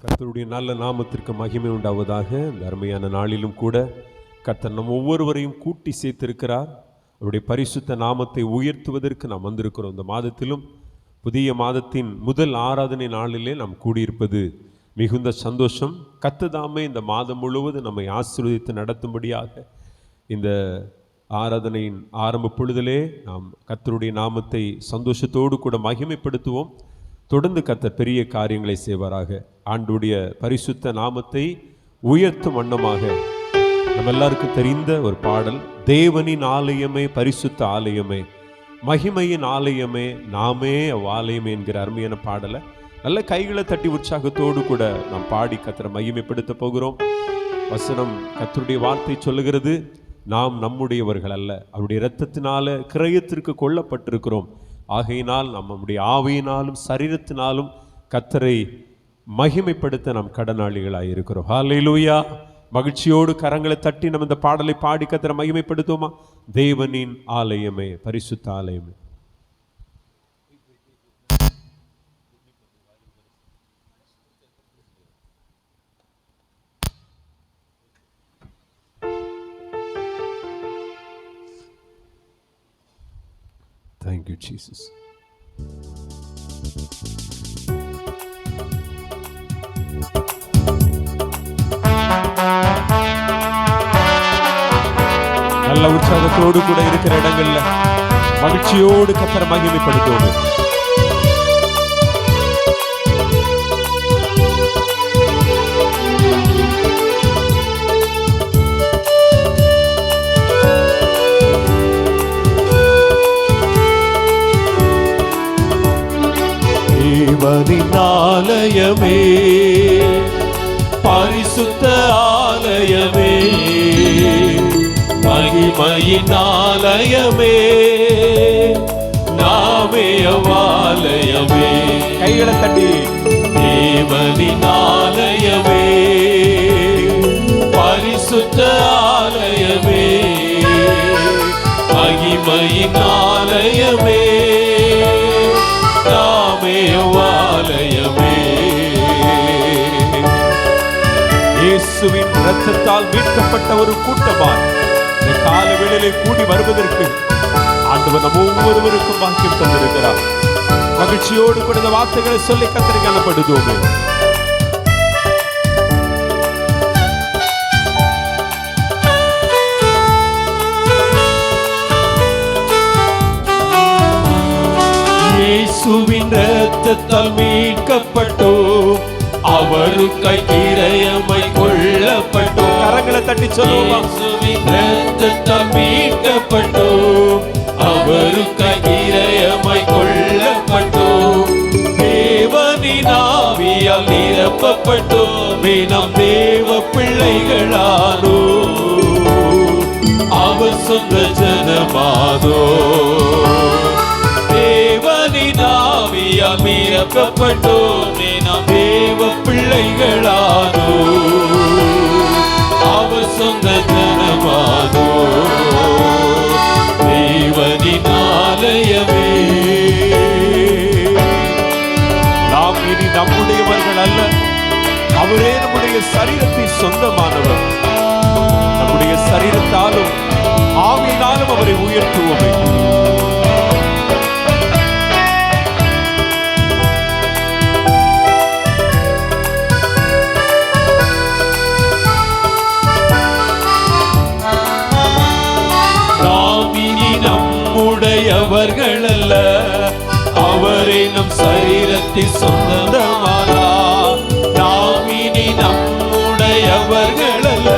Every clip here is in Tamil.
கர்த்தருடைய நல்ல நாமத்திற்கு மகிமை உண்டாவதாக. இந்த அருமையான நாளிலும் கூட கர்த்தர் நம் ஒவ்வொருவரையும் கூட்டி சேர்த்திருக்கிறார். அவருடைய பரிசுத்த நாமத்தை உயர்த்துவதற்கு நாம் வந்திருக்கிறோம். இந்த மாதத்திலும் புதிய மாதத்தின் முதல் ஆராதனை நாளிலே நாம் கூடியிருப்பது மிகுந்த சந்தோஷம். கர்த்தர் இந்த மாதம் முழுவதும் நம்மை ஆசீர்வதித்து நடத்தும்படியாக இந்த ஆராதனையின் ஆரம்ப பொழுதிலே நாம் கர்த்தருடைய நாமத்தை சந்தோஷத்தோடு கூட மகிமைப்படுத்துவோம். தொடர்ந்து கர்த்தர் பெரிய காரியங்களை செய்வாராக. ஆண்டுடைய பரிசுத்த நாமத்தை உயர்த்தும் வண்ணமாக நம்ம எல்லாருக்கும் தெரிந்த ஒரு பாடல், தேவனின் ஆலயமே பரிசுத்த ஆலயமே மகிமையின் ஆலயமே நாமே அவ்வாலயமே என்கிற அருமையான பாடலை நல்ல கைகளை தட்டி உற்சாகத்தோடு கூட நாம் பாடி கர்த்தரை மகிமைப்படுத்த போகிறோம். வசனம் கர்த்தருடைய வார்த்தை சொல்லுகிறது, நாம் நம்முடையவர்கள் அல்ல, அவருடைய இரத்தத்தினால கிரயத்திற்கு கொல்லப்பட்டிருக்கிறோம். ஆகையினால் நம்முடைய ஆவியினாலும் சரீரத்தினாலும் கர்த்தரை மகிமைப்படுத்த நாம் கடனாளிகளாக இருக்கிறோம். ஹல்லேலூயா. மகிழ்ச்சியோடு கரங்களை தட்டி நம்ம இந்த பாடலை பாடி கர்த்தரை மகிமைப்படுத்துவோமா? தேவனின் ஆலயமே பரிசுத்த ஆலயமே. Thank you, Jesus. நல்ல உற்சாகத்தோடு கூட இருக்கிற இடங்கள்ல மகிழ்ச்சியோடு கர்த்தரை மகிமைப்படுத்துவோம். தேவனின் ஆலயமே பரிசுத்த ஆலயமே மகிமையின் ஆலயமே நாமே அவ்வாலயமே. கைகளை தட்டி, தேவனின் ஆலயமே பரிசுத்த ஆலயமே மகிமையின் ஆலயமே நாமே அவ்வாலயமே. இயேசுவின் இரத்தத்தால் மீட்கப்பட்ட ஒரு கூட்டமாய் இந்த கால வேளையிலே கூடி வருவதற்கு ஆண்டவர் நம்ம ஒவ்வொருவருக்கும் பாக்கியம் தந்திருக்கிறார். மகிழ்ச்சியோடு கூட இந்த வார்த்தைகளை சொல்லி கர்த்தரை கனப்படுத்துவோமே. இயேசுவின் இரத்தத்தால் மீட்கப்பட்டோம், அவருக்கு கிரயமாய் கொள்ளப்பட்டோம். கரங்களை தட்டி சொல்லுவோமா? இயேசுவின் இரத்தத்தால் மீட்கப்பட்டோம், அவருக்கு கிரயமாய் கொள்ளப்பட்டோம். தேவனின் ஆவியால் நிரப்பப்பட்டோம், நாம் தேவ பிள்ளைகளானோ, அவர் சொந்த ஜனமானோ. ஆவியால் மீட்கப்பட்டோம், நாம் தேவ பிள்ளைகளானோ, அவர் சொந்த ஜனமானோ. தேவனின் ஆலயமே. நாம் இனி நம்முடையவர்கள் அல்ல, அவரே நம்முடைய சரீரத்தின் சொந்தமானவர். நம்முடைய சரீரத்தாலும் ஆவியினாலும் அவரை உயர்த்துவோமே. நம்முடையவர்கள் அல்ல, அவரே நம் சரீரத்தில் சொந்தமானார். நாம் இனி நம்முடையவர்கள் அல்ல,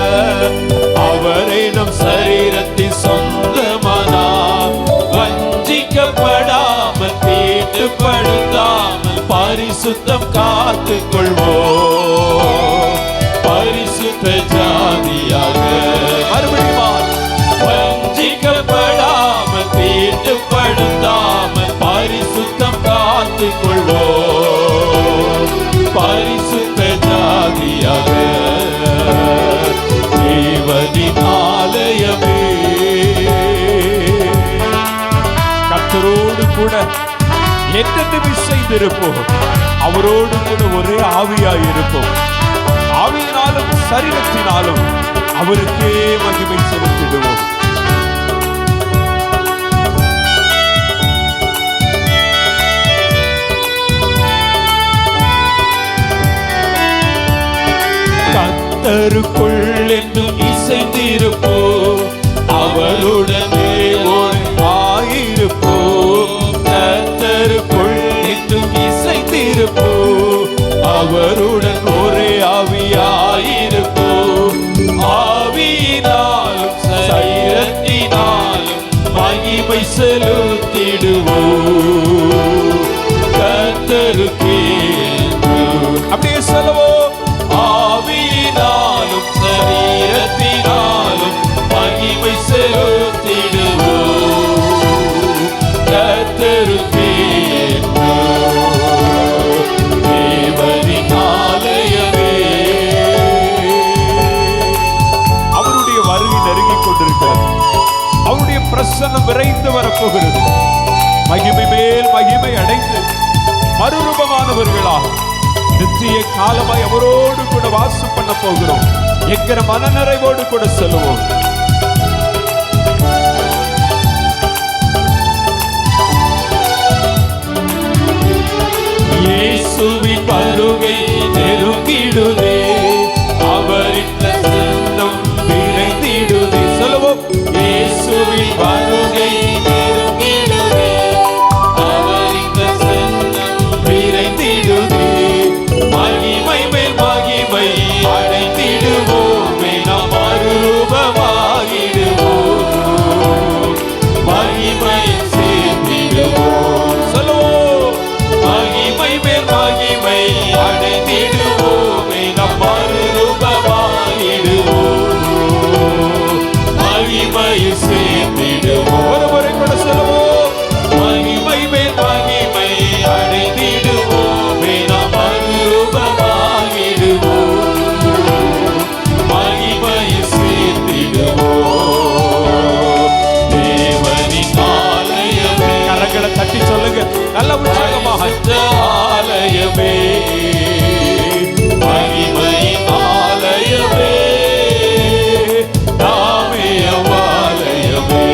அவரே நம் சரீரத்தில் சொந்தமானார். வஞ்சிக்கப்படாமல் தீட்டுப்படுத்தாமல் பரிசுத்தம் காத்துக் கொள்வோம், பரிசுத்த ஜாதியாக. மறுபடியும் வஞ்சிக்கப்படாமல் தீட்டுப்படுத்தாமல் பரிசுத்தம் காத்துக் கொள்வோம், பரிசுத்த ஜாதியாக. தேவனின் ஆலயமே. கர்த்தரோடு கூட என்னென்ன செய்திருப்போம். அவரோடு கூட ஒரே ஆவியாய் இருப்போம். ஆவியினாலும் சரீரத்தினாலும் அவருக்கே மகிமை செலுத்திடுவோம். கர்த்தருக்குள் என்றும் இசைந்திருப்போம். அவருடனே ஆயிருப்போம். கர்த்தருக்குள் என்றும் இசைந்திருப்போம். அவருடன் ஒரே ஆவியாயிருப்போம். ஆவியினாலும் சரீரத்தினாலும் மகிமை செலுத்திடுவோம். கர்த்தருக்கே அப்படியே சொல்லுவோம். ஆவியினாலும் சரீரத்தினாலும் மகிமை செலுத்திடுவோம். கர்த்தருக்கே தேவனின் ஆலயமே. அவருடைய வருகை நெருங்கிக் கொண்டிருக்கிறது. அவருடைய பிரசன்னம் விரைந்து வரப்போகிறது. மகிமை மேல் மகிமை அடைந்து மறுரூபமானவர்களாக நித்திய காலமாய் அவரோடு கூட வாசம் பண்ண போகிறோம் என்கிற மனநிறைவோடு கூட செல்லுவோம். இயேசுவின் வருகை நெருங்கிடுதே. அவரின் பிரசன்னம் விரைந்திடுதே. சொல்லுவோம். இயேசுவின் வருகை நெருங்கிடுதே. அவரின் பிரசன்னம் விரைந்திடுதே. மகிமை மேல் மகிமை அடைந்திடுவோமே. நாம் மறுரூபமாகிடுவோம். மகிமை சேர்ந்திடுவோம். சொல்லுவோம். மகிமை மேல் மகிமை அடைந்திடுவோமே. நாம் மறுரூபமாகிடுவோம். மகிமையில் சேர்ந்திடுவோம். ஒரு முறை கூட சொல்லுவோம். மகிமை மேல் மகிமை அடைந்திடுவோமே. நாம் மறுரூபமாகிடுவோம். மகிமையில் சேர்ந்திடுவோம். தேவனின் ஆலயமே. கரங்களை தட்டி சொல்லுங்க நல்ல உற்சாகமாக. ஆலயமே. மகிமையின் ஆலயமே. நாமே அவ்வாலயமே.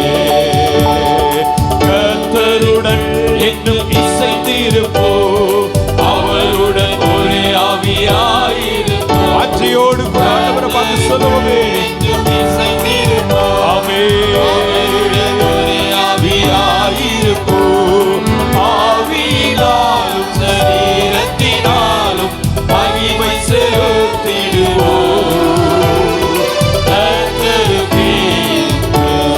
கர்த்தருடன் என்றும் இசைந்திருப்போம். அவருடன் ஒரே ஆவியாயிருப்போம். ஆட்சியோடு கூட ஆண்டவரை பார்த்து சொல்லுவோமே. என்றும் இசைந்திருப்போம். அவருடன் ஒரே ஆவியாயிருப்போம். ஆவியினாலும் சரீரத்தினாலும் மகிமை செலுத்திடுவோம். கர்த்தருக்கே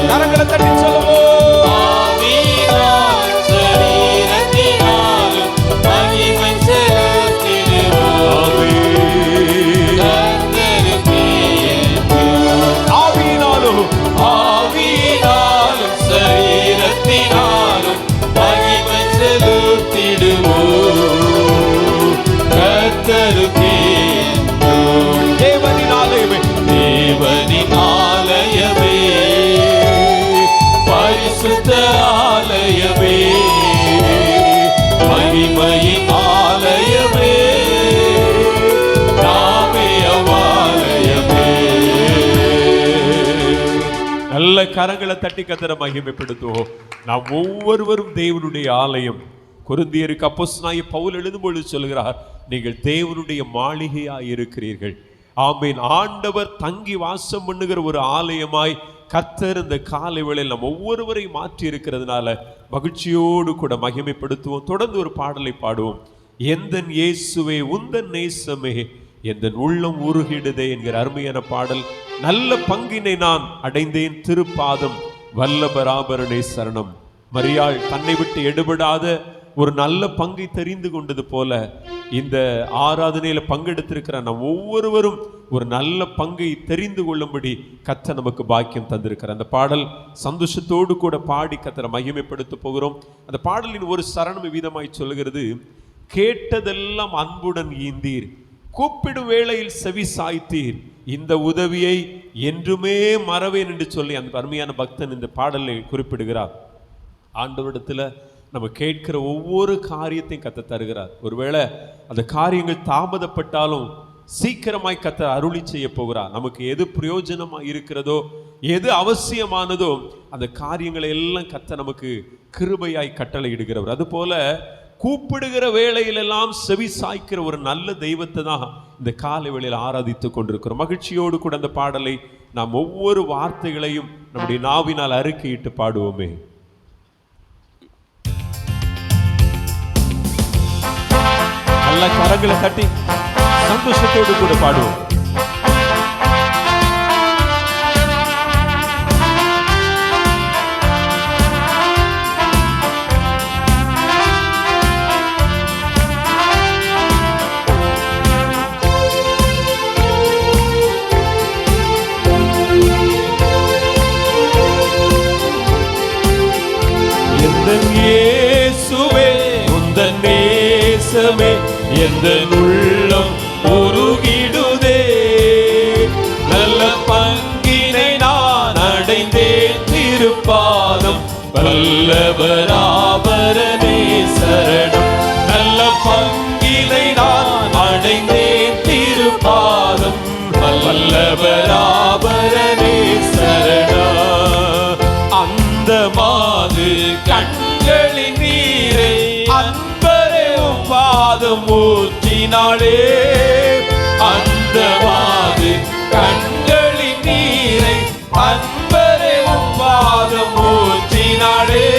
கரங்களை தட்டி சொல்லுவோம். ஆவியினாலும் சரீரத்தினாலும் மகிமை செலுத்திடுவோம். கர்த்தருக்கே ஆவியினாலும் ஆவியினாலும் சரீரத்தினாலும் மகிமை செலுத்திடுவோம். கர்த்தருக்கே தேவனின் ஆலயமே. தேவனின் ஆலயமே. பரிசுத்த ஆலயமே. மகிமையின் ஆலயமே. நாமே அவ்வாலயமே. நல்ல கரங்களை தட்டி கர்த்தரை மகிமைப்படுத்துவோம். நாம் ஒவ்வொருவரும் தேவனுடைய ஆலயம். கொரிந்தியருக்கு அப்போஸ்தலனாகிய பவுல் எழுதும்பொழுது சொல்கிறார், நீங்கள் தேவனுடைய மாளிகையாய் இருக்கிறீர்கள். ஆமீன். ஆண்டவர் தங்கி வாசம் பண்ணுகிற ஒரு ஆலயமாய் கர்த்தர் இந்த காலை வேளையில் நம்ம ஒவ்வொருவரையும் மாற்றி இருக்கிறதுனால மகிழ்ச்சியோடு கூட மகிமைப்படுத்துவோம். தொடர்ந்து ஒரு பாடலை பாடுவோம். எந்தன் இயேசுவே உந்தன் நேசமே எந்தன் உள்ளம் உருகிடுதே என்கிற அருமையான பாடல். நல்ல பங்கினை நான் அடைந்தேன் திருப்பாதம் வல்லபராபரனே சரணம். மரியாள் தன்னை விட்டு எடுபடாத ஒரு நல்ல பங்கை தெரிந்து கொண்டது போல இந்த ஆராதனையில பங்கெடுத்திருக்கிற நம் ஒவ்வொருவரும் ஒரு நல்ல பங்கை தெரிந்து கொள்ளும்படி கர்த்தர் நமக்கு பாக்கியம் தந்திருக்கிறார். அந்த பாடல் சந்தோஷத்தோடு கூட பாடி கர்த்தரை மகிமைப்படுத்த போகிறோம். அந்த பாடலின் ஒரு சரணம் விதமாய் சொல்லுகிறது, கேட்டதெல்லாம் அன்புடன் ஈந்தீர், கூப்பிடும் வேளையில் செவி சாய்த்தீர், இந்த உதவியை என்றுமே மறவேன் என்று சொல்லி அந்த அருமையான பக்தன் இந்த பாடலை குறிப்பிடுகிறார். ஆண்டவரிடத்துல நம்ம கேட்கிற ஒவ்வொரு காரியத்தையும் கத்த தருகிறார். ஒருவேளை அந்த காரியங்கள் தாமதப்பட்டாலும் சீக்கிரமாய் கத்த அருளி செய்ய போகிறார். நமக்கு எது பிரயோஜனமா இருக்கிறதோ, எது அவசியமானதோ அந்த காரியங்களை எல்லாம் கத்த நமக்கு கிருபையாய் கட்டளை இடுகிறவர். அதுபோல கூப்பிடுகிற வேளையிலெல்லாம் செவி சாய்க்கிற ஒரு நல்ல தெய்வத்தை தான் இந்த காலை வேளையில் ஆராதித்து கொண்டிருக்கிறோம். மகிழ்ச்சியோடு கூட அந்த பாடலை நாம் ஒவ்வொரு வார்த்தைகளையும் நம்முடைய நாவினால் அறிக்கையிட்டு பாடுவோமே. நல்ல கரங்களை தட்டி சந்தோஷத்தோடு கூட பாடுவோம். இயேசுவே உந்தன் நேசமே எந்தன் உள்ளம் உருகிடுதே. நல்ல பங்கினை நான் அடைந்தேன் திருப்பாதம் வல்லவராபரனே சரணம். நல்ல பங்கினை நான் அடைந்தேன் திருப்பாதம் வல்லவராபரனே சரணம். அந்த மாது கண்களின் நீரை அன்பரே பாதம் ஊற்றினாளே. அந்த மாது கண்களின் நீரை அன்பரே பாதம் ஊற்றினாளே.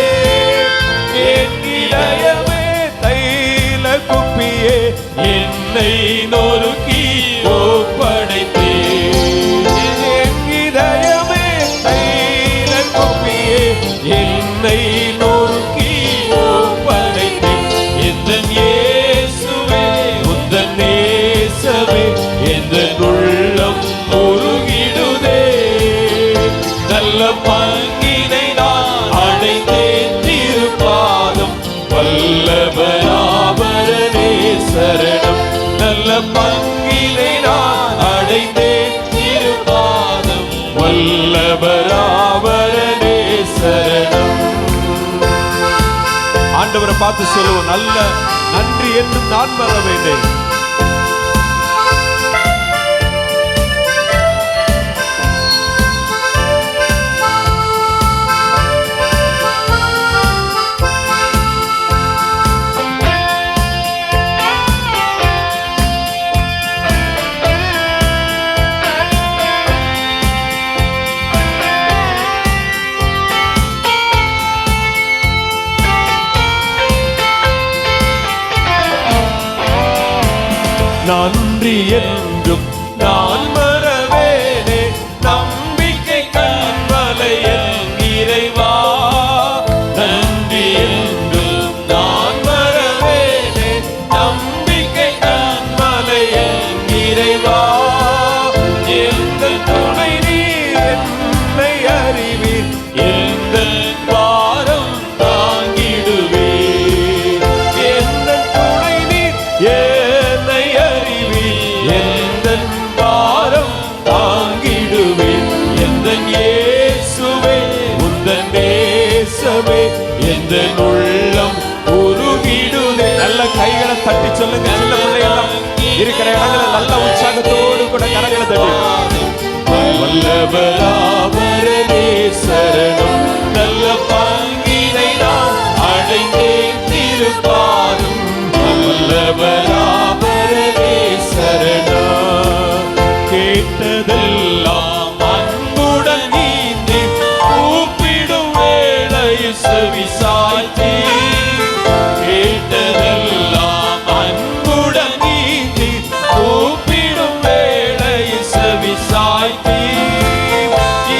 என் இதயமே தைல குப்பியே என்னை நொறுக்கி ஒப்படைத்தேன். என் இதயமே தைல குப்பியே என்னை நொறுக்கி ஒப்படைத்தேன். எந்தன் இயேசுவே உந்தன் நேசமே எந்தன் உள்ளம் உருகிடுதே. நல்ல பங்கினை நான் அடைந்தேன் திருப்பாதம் வல்லவராபரனே சரணம். நல்ல பங்கினை நான் அடைந்தேன் திருப்பாதம் வல்லவராபரனே சரணம். ஆண்டவரை பார்த்து சொல்லுவோம், நல்ல நன்றி என்றும் நான் வர வேண்டும். நன்றி என்றும் நான் மறவேனே நம்பிக்கை கண்மலையில் இறைவா. நன்றி என்றும் நான் மறவேனே நம்பிக்கை கண்மலையில் இறைவா. எங்கள் துணை நீர் என்னை அறிவீர் எங்கள் பாரம் தாங்கிடுவீர். எங்கள் துணை நீர் என்னை அறிவீர் எந்தன் பாரம் தாங்கிடுவீர். எந்தன் இயேசுவே உந்தன் நேசமே எந்தன் உள்ளம் உருகிடுதே. நல்ல கைகளை தட்டி சொல்லுங்க. சின்ன பிள்ளைகள் இருக்கிற இடங்களை நல்ல உற்சாகத்தோடு கூட கரங்களை தட்டி வல்லவராபரனே சரணம். நல்ல பங்கினை நான் அடைந்தேன் திருப்பாதம் வல்லவராபரனே சரணம். கேட்டதெல்லாம் அன்புடன் நீந்தி கூப்பிடும் வேளையில் செவி சாய்த்தி. கேட்டதெல்லாம் அன்புடன் நீந்தி கூப்பிடும் வேளையில் செவி சாய்த்தி.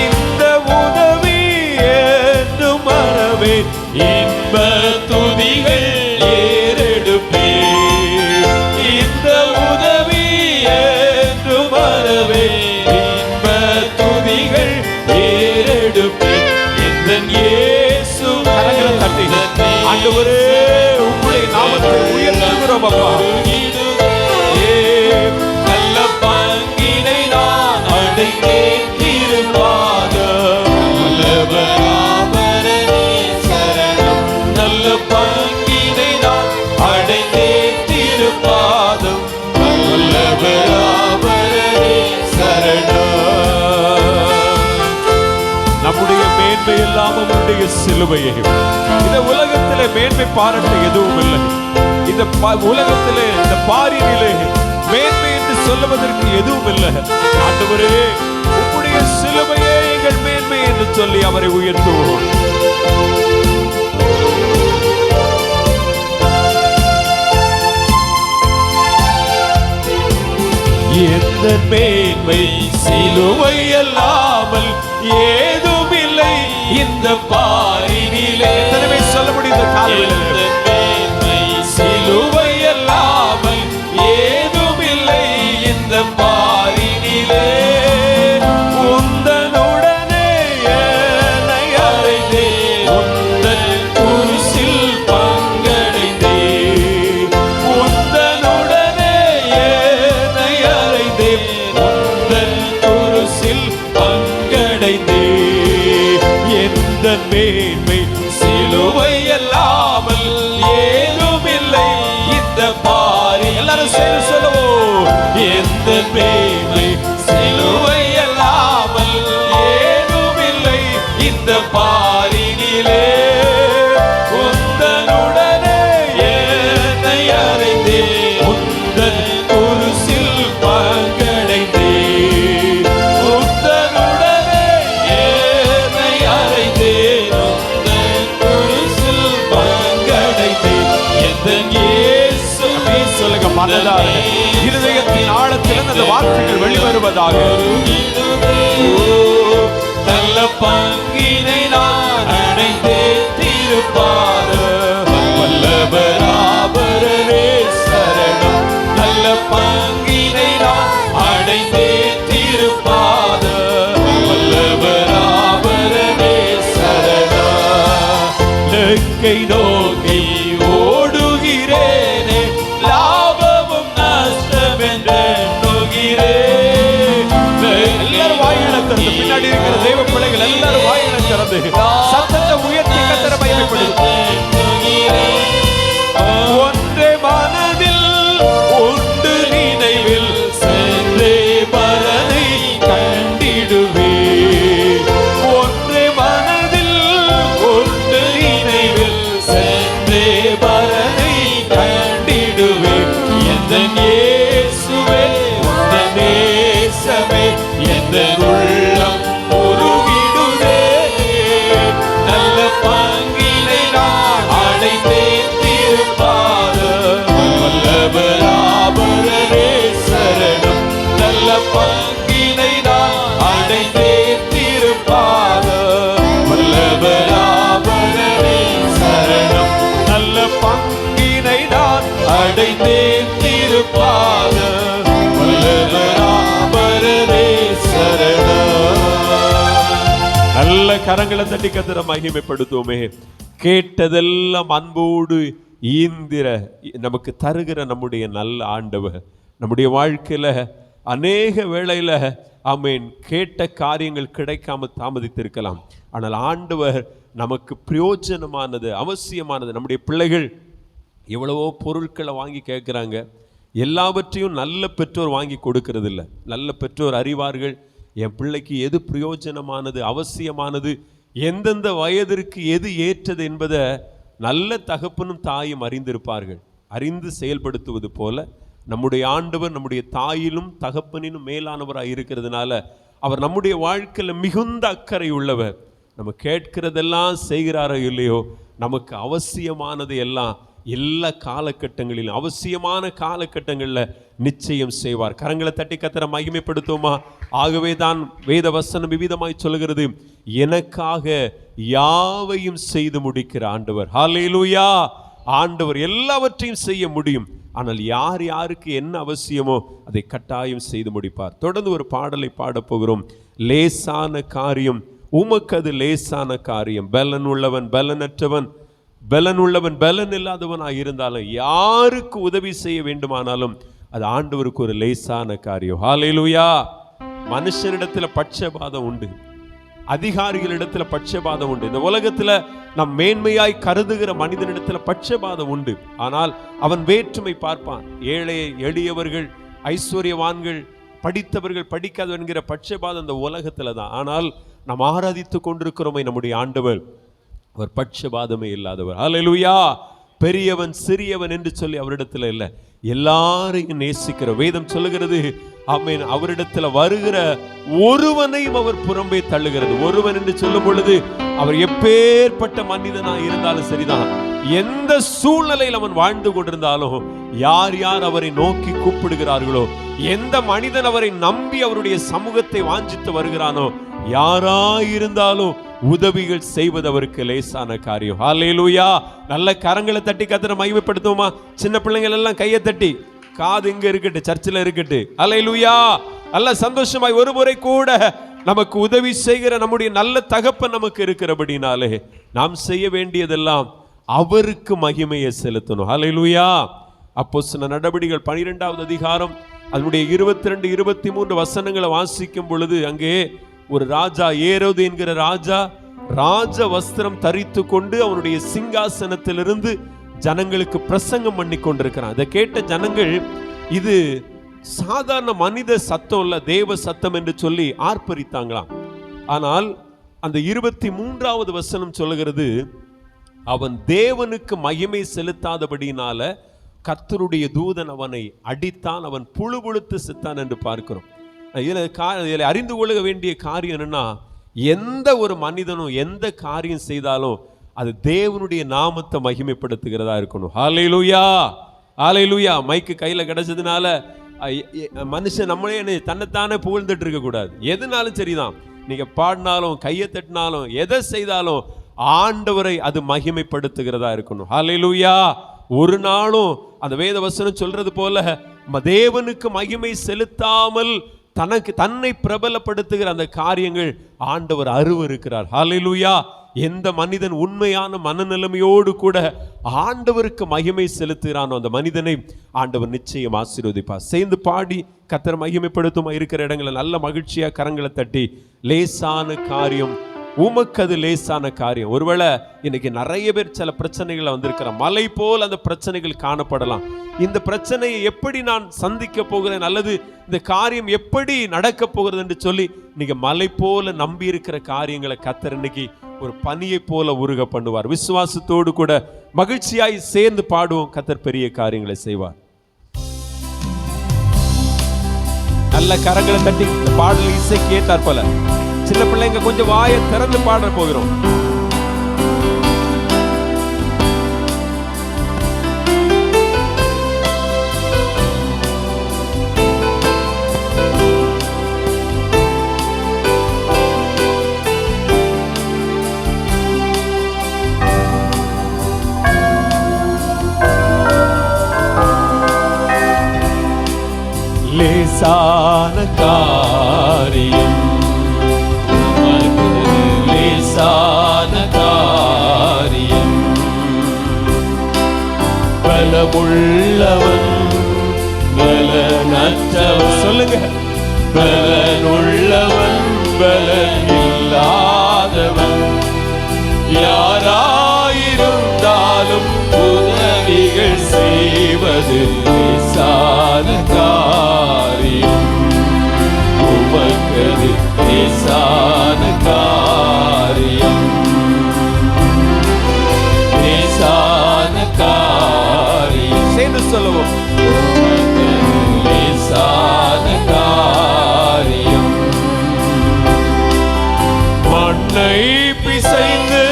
இந்த உதவி என்று மறவே இன்ப துதிகள் ஏறெடுப்பே. இந்த உதவி என்று மறவே இன்ப துதிகள் ஏறெடுப்பே. எந்தன் இயேசு கரங்களை தட்டி ஆண்டவரே உம்முடைய நாமத்தை உயர்த்துகிறோம் அப்பா. நல்ல பங்கினை நான் அடைந்தேன் திருப்பாதம் வல்லவராபரனே சரணம். நல்ல சிலுவையை. இந்த உலகத்திலே மேன்மை பாராட்ட எதுவும் இல்லை. இந்த உலகத்திலே இந்த பாரினிலே மேன்மை என்று சொல்லுவதற்கு எதுவும் இல்லை. ஆண்டவரே, உம்முடைய சிலுவையே எங்கள் மேன்மை என்று சொல்லி அவரை உயர்த்துவோம். எந்த மேன்மை சிலுவை அல்லாமல் ஏதும் இல்லை இந்த பாரினிலே. சொல்ல முடியுது. எந்த மேன்மை சிலுவை அல்லாமல் ஏதும் இல்லை இந்த பாரினிலே. உந்தனுடனே என்னை அறைந்தேன், உந்தன் குருசில் பங்கடைந்தேன். உந்தனுடனே என்னை அறைந்தேன், உந்தன் குருசில் பங்கடைந்தேன். எந்த மேன்மை சிலுவை அல்லாமல் ஏதும் இல்லை இந்த பாரி. எல்லாரும் சேர்ந்து சொல்லுவோம். எந்த மேன்மை சிலுவை அல்லாமல் ஏதும் இல்லை இந்த பாரினிலே. உந்தனுடனே என்னை அறைந்தேன், உந்தன் குருசில் பங்கடைந்தேன். உந்தனுடனே என்னை அறைந்தேன், உந்தன் குருசில் பங்கடைந்தேன். எந்த இயேசு. அப்படியே சொல்லுங்க. மனதார இருதயத்தின் ஆழத்திலிருந்து அந்த வார்த்தைகள் வெளிவருவதாக. நல்ல பங்கினை நான் அடைந்தேன் திருப்பாதம். வல்லபராபரரே சரணம். நல்ல பங்கினை நான் அடைந்தேன் திருப்பாதம். வல்லபராபரரே சரணம். லக்கை நோக்கி ஓடுகிறேனே, லாபமும் நஷ்டமென்றெண்ணுகிறேன். எல்லாரும் வாயில திறந்து, பின்னாடி இருக்கிற தெய்வ பிள்ளைகள் எல்லாரும் வாயில திறந்து சத்தத்தை உயர்த்தி கர்த்தரை மகிமைப்படுத்துவோம். ஒன்றே மனதில் உண்டு நினைவில் சென்றே பரனை கண்டிடுவே. ஒன்றே மனதில் உண்டு நினைவில் சென்றே பரனை கண்டிடுவே. எந்த இயேசுவே உந்த நேசமே எந்த உள்ளம் உருகிடுவே. நல்ல பங்கினை நான் அடைந்தேன் திருப்பாதம். வல்லபராபரரே சரணம். நல்ல பங்கினை நான் அடைந்தேன் திருப்பாதம். வல்லபராபரரே சரணம். நல்ல பங்கினை நான் அடைந்தேன் திருப்பாதம். வல்லபராபரரே சரணம். நல்ல கரங்களை தட்டி கர்த்தரை மகிமைப்படுத்துவோமே. கேட்டதெல்லாம் அன்போடு ஈந்திர நமக்கு தருகிற நம்முடைய நல்ல ஆண்டவர் நம்முடைய வாழ்க்கையில அநேக வேளையில ஆமென் கேட்ட காரியங்கள் கிடைக்காம தாமதித்திருக்கலாம். ஆனால் ஆண்டவர் நமக்கு பிரயோஜனமானது, அவசியமானது. நம்முடைய பிள்ளைகள் எவ்வளவோ பொருட்களை வாங்கி கேட்குறாங்க. எல்லாவற்றையும் நல்ல பெற்றோர் வாங்கி கொடுக்கறது இல்லை. நல்ல பெற்றோர் அறிவார்கள் என் பிள்ளைக்கு எது பிரயோஜனமானது, அவசியமானது, எந்தெந்த வயதிற்கு எது ஏற்றது என்பதை நல்ல தகப்பனும் தாயும் அறிந்திருப்பார்கள். அறிந்து செயல்படுத்துவது போல நம்முடைய ஆண்டவர் நம்முடைய தாயிலும் தகப்பனிலும் மேலானவராக இருக்கிறதுனால அவர் நம்முடைய வாழ்க்கையில் மிகுந்த அக்கறை உள்ளவர். நம்ம கேட்கிறதெல்லாம் செய்கிறாரோ இல்லையோ, நமக்கு அவசியமானது எல்லாம் எல்லா காலகட்டங்களிலும் அவசியமான காலகட்டங்களில் நிச்சயம் செய்வார். கரங்களை தட்டி கர்த்தரை மகிமைப்படுத்துவோமா? ஆகவே தான் வேத வசனம் விவிதமாய் சொல்கிறது, எனக்காக யாவையும் செய்து முடிக்கிற ஆண்டவர். ஹல்லேலூயா! ஆண்டவர் எல்லாவற்றையும் செய்ய முடியும். ஆனால் யார் யாருக்கு என்ன அவசியமோ அதை கட்டாயம் செய்து முடிப்பார். தொடர்ந்து ஒரு பாடலை பாடப் போகிறோம். லேசான காரியம் உமக்கு அது லேசான காரியம். பலன் உள்ளவன் பலனற்றவன், பலன் உள்ளவன் பலன் இல்லாதவனாக இருந்தாலும், யாருக்கு உதவி செய்ய வேண்டுமானாலும் அது ஆண்டவருக்கு ஒரு லேசான காரியம். ஹல்லேலூயா! மனுஷனிடத்துல பட்சபாதம் உண்டு, அதிகாரிகளிடத்துல பட்சபாதம் உண்டு. இந்த உலகத்துல நம் மேன்மையாய் கருதுகிற மனிதனிடத்துல பட்சபாதம் உண்டு. ஆனால் அவன் வேற்றுமை பார்ப்பான். ஏழை எளியவர்கள், ஐஸ்வர்யவான்கள், படித்தவர்கள், படிக்காதவர்கள் என்கிற பட்சபாதம் இந்த உலகத்துல தான். ஆனால் நாம் ஆராதித்து கொண்டிருக்கிறோமே நம்முடைய ஆண்டவர், அவர் பட்சபாதமே இல்லாதவர். ஹல்லேலூயா. பெரியவன் சிறியவன் என்று சொல்லி அவரிடத்துல இல்லை, எல்லாரையும் நேசிக்கிற வேதம் சொல்லுகிறது. ஆமென். அவரிடத்துல வருகிற ஒருவனையும் அவர் புறம்பே தள்ளுகிறது. ஒருவன் என்று சொல்லும் பொழுது அவர் எப்பேற்பட்ட மனிதனாக இருந்தாலும் சரிதான், எந்த சூழ்நிலையில் அவன் வாழ்ந்து கொண்டிருந்தாலும், யார் யார் அவரை நோக்கி கூப்பிடுகிறார்களோ, எந்த மனிதன் அவரை நம்பி அவருடைய சமூகத்தை வாஞ்சித்து வருகிறானோ, யாராயிருந்தாலும் உதவிகள் செய்வது அவருக்கு லேசான காரியம். ஹல்லேலூயா. நல்ல கரங்களை தட்டி கர்த்தரை மகிமைப்படுத்துவோமா? சின்ன பிள்ளைகள் எல்லாம் கையை தட்டி, காது இங்க இருக்கட்டு, சர்ச்சில் இருக்கட்டு. ஹல்லேலூயா. நல்ல சந்தோஷமாய் ஒரு முறை கூட நமக்கு உதவி செய்கிற நம்முடைய நல்ல தகப்பன் நமக்கு இருக்கிறபடினாலே நாம் செய்ய வேண்டியதெல்லாம் அவருக்கு மகிமையை செலுத்தணும். ஹல்லேலூயா. அப்போஸ்தலர் நடபடிகள் 12வது அதிகாரம் அதனுடைய 22, 23 வசனங்களை வாசிக்கும் பொழுது, அங்கே ஒரு ராஜா, ஏரோது என்கிற ராஜா, ராஜ வஸ்திரம் தரித்து கொண்டு அவனுடைய சிங்காசனத்திலிருந்து ஜனங்களுக்கு பிரசங்கம் பண்ணி கொண்டிருக்கிறான். இதை கேட்ட ஜனங்கள், இது சாதாரண மனித சத்தம் இல்ல, தேவ சத்தம் என்று சொல்லி ஆர்ப்பரித்தாங்களாம். ஆனால் அந்த 23வது வசனம் சொல்லுகிறது, அவன் தேவனுக்கு மகிமை செலுத்தாதபடினால கர்த்தருடைய தூதன் அவனை அடித்தான், அவன் புழுபுழுத்து செத்தான் என்று பார்க்கிறோம். இதில் அறிந்து கொள்ள வேண்டிய காரியம் என்னன்னா, எந்த ஒரு மனிதனும் எந்த காரியம் செய்தாலும் அது தேவனுடைய நாமத்தை மகிமைப்படுத்துகிறதா இருக்கணும். ஹல்லேலூயா. ஹல்லேலூயா. மைக்கு கையில் கிடைச்சதுனால மனுஷன் நம்மளே தன்னைத்தானே புகழ்ந்துட்டு இருக்க கூடாது. எதுனாலும் சரிதான், நீங்க பாடினாலும் கையை தட்டினாலும் எதை செய்தாலும் ஆண்டவரை அது மகிமைப்படுத்துகிறதா இருக்கணும். ஹல்லேலூயா. ஒரு நாளும் அந்த வேத வசனம் சொல்றது போல தேவனுக்கு மகிமை செலுத்தாமல் தன்னை பிரபலப்படுத்துகிற அந்த காரியங்கள் ஆண்டவர் அருவருக்கிறார். ஹல்லேலூயா. எந்த மனிதன் உண்மையான மனநிலைமையோடு கூட ஆண்டவருக்கு மகிமை செலுத்துகிறானோ அந்த மனிதனை ஆண்டவர் நிச்சயம் ஆசீர்வதிப்பார். சேர்ந்து பாடி கர்த்தரை மகிமைப்படுத்தும் இருக்கிற இடங்களை நல்ல மகிழ்ச்சியா கரங்களை தட்டி, லேசான காரியம் உமக்கு அது லேசான காரியம். ஒருவேளை இன்னைக்கு நிறைய பேர் சில பிரச்சனைகளை வந்திருக்கிற மலை போல் அந்த பிரச்சனைகள் காணப்படலாம். இந்த பிரச்சனையை எப்படி நான் சந்திக்க போகிறேன், அல்லது இந்த காரியம் எப்படி நடக்க போகிறது என்று சொல்லி நீங்க மலை போல நம்பி இருக்கிற காரியங்களை கர்த்தர் இன்னைக்கு ஒரு பனியை போல உருக பண்ணுவார். விசுவாசத்தோடு கூட மகிழ்ச்சியாய் சேர்ந்து பாடுவோம். கர்த்தர் பெரிய காரியங்களை செய்வார். நல்ல கரங்களை தட்டி இந்த பாடல் இசை கேட்டார் போல சின்ன பிள்ளைங்க கொஞ்சம் வாயை திறந்து பாட போகிறோம். லேசான காரியம், லேசான காரியம், பலமுள்ளவன் பலனற்றவன், சொல்லுங்க, பலனுள்ளவன் பலன் இல்லாதவன், யாராயிருந்தாலும் உதவிகள் செய்வது லேசான காரியம். உமக்கது லேசான காரியம், லேசான காரியம். சேர்ந்து சொல்லுவோம். லேசான காரியம். மண்ணை பிசைந்து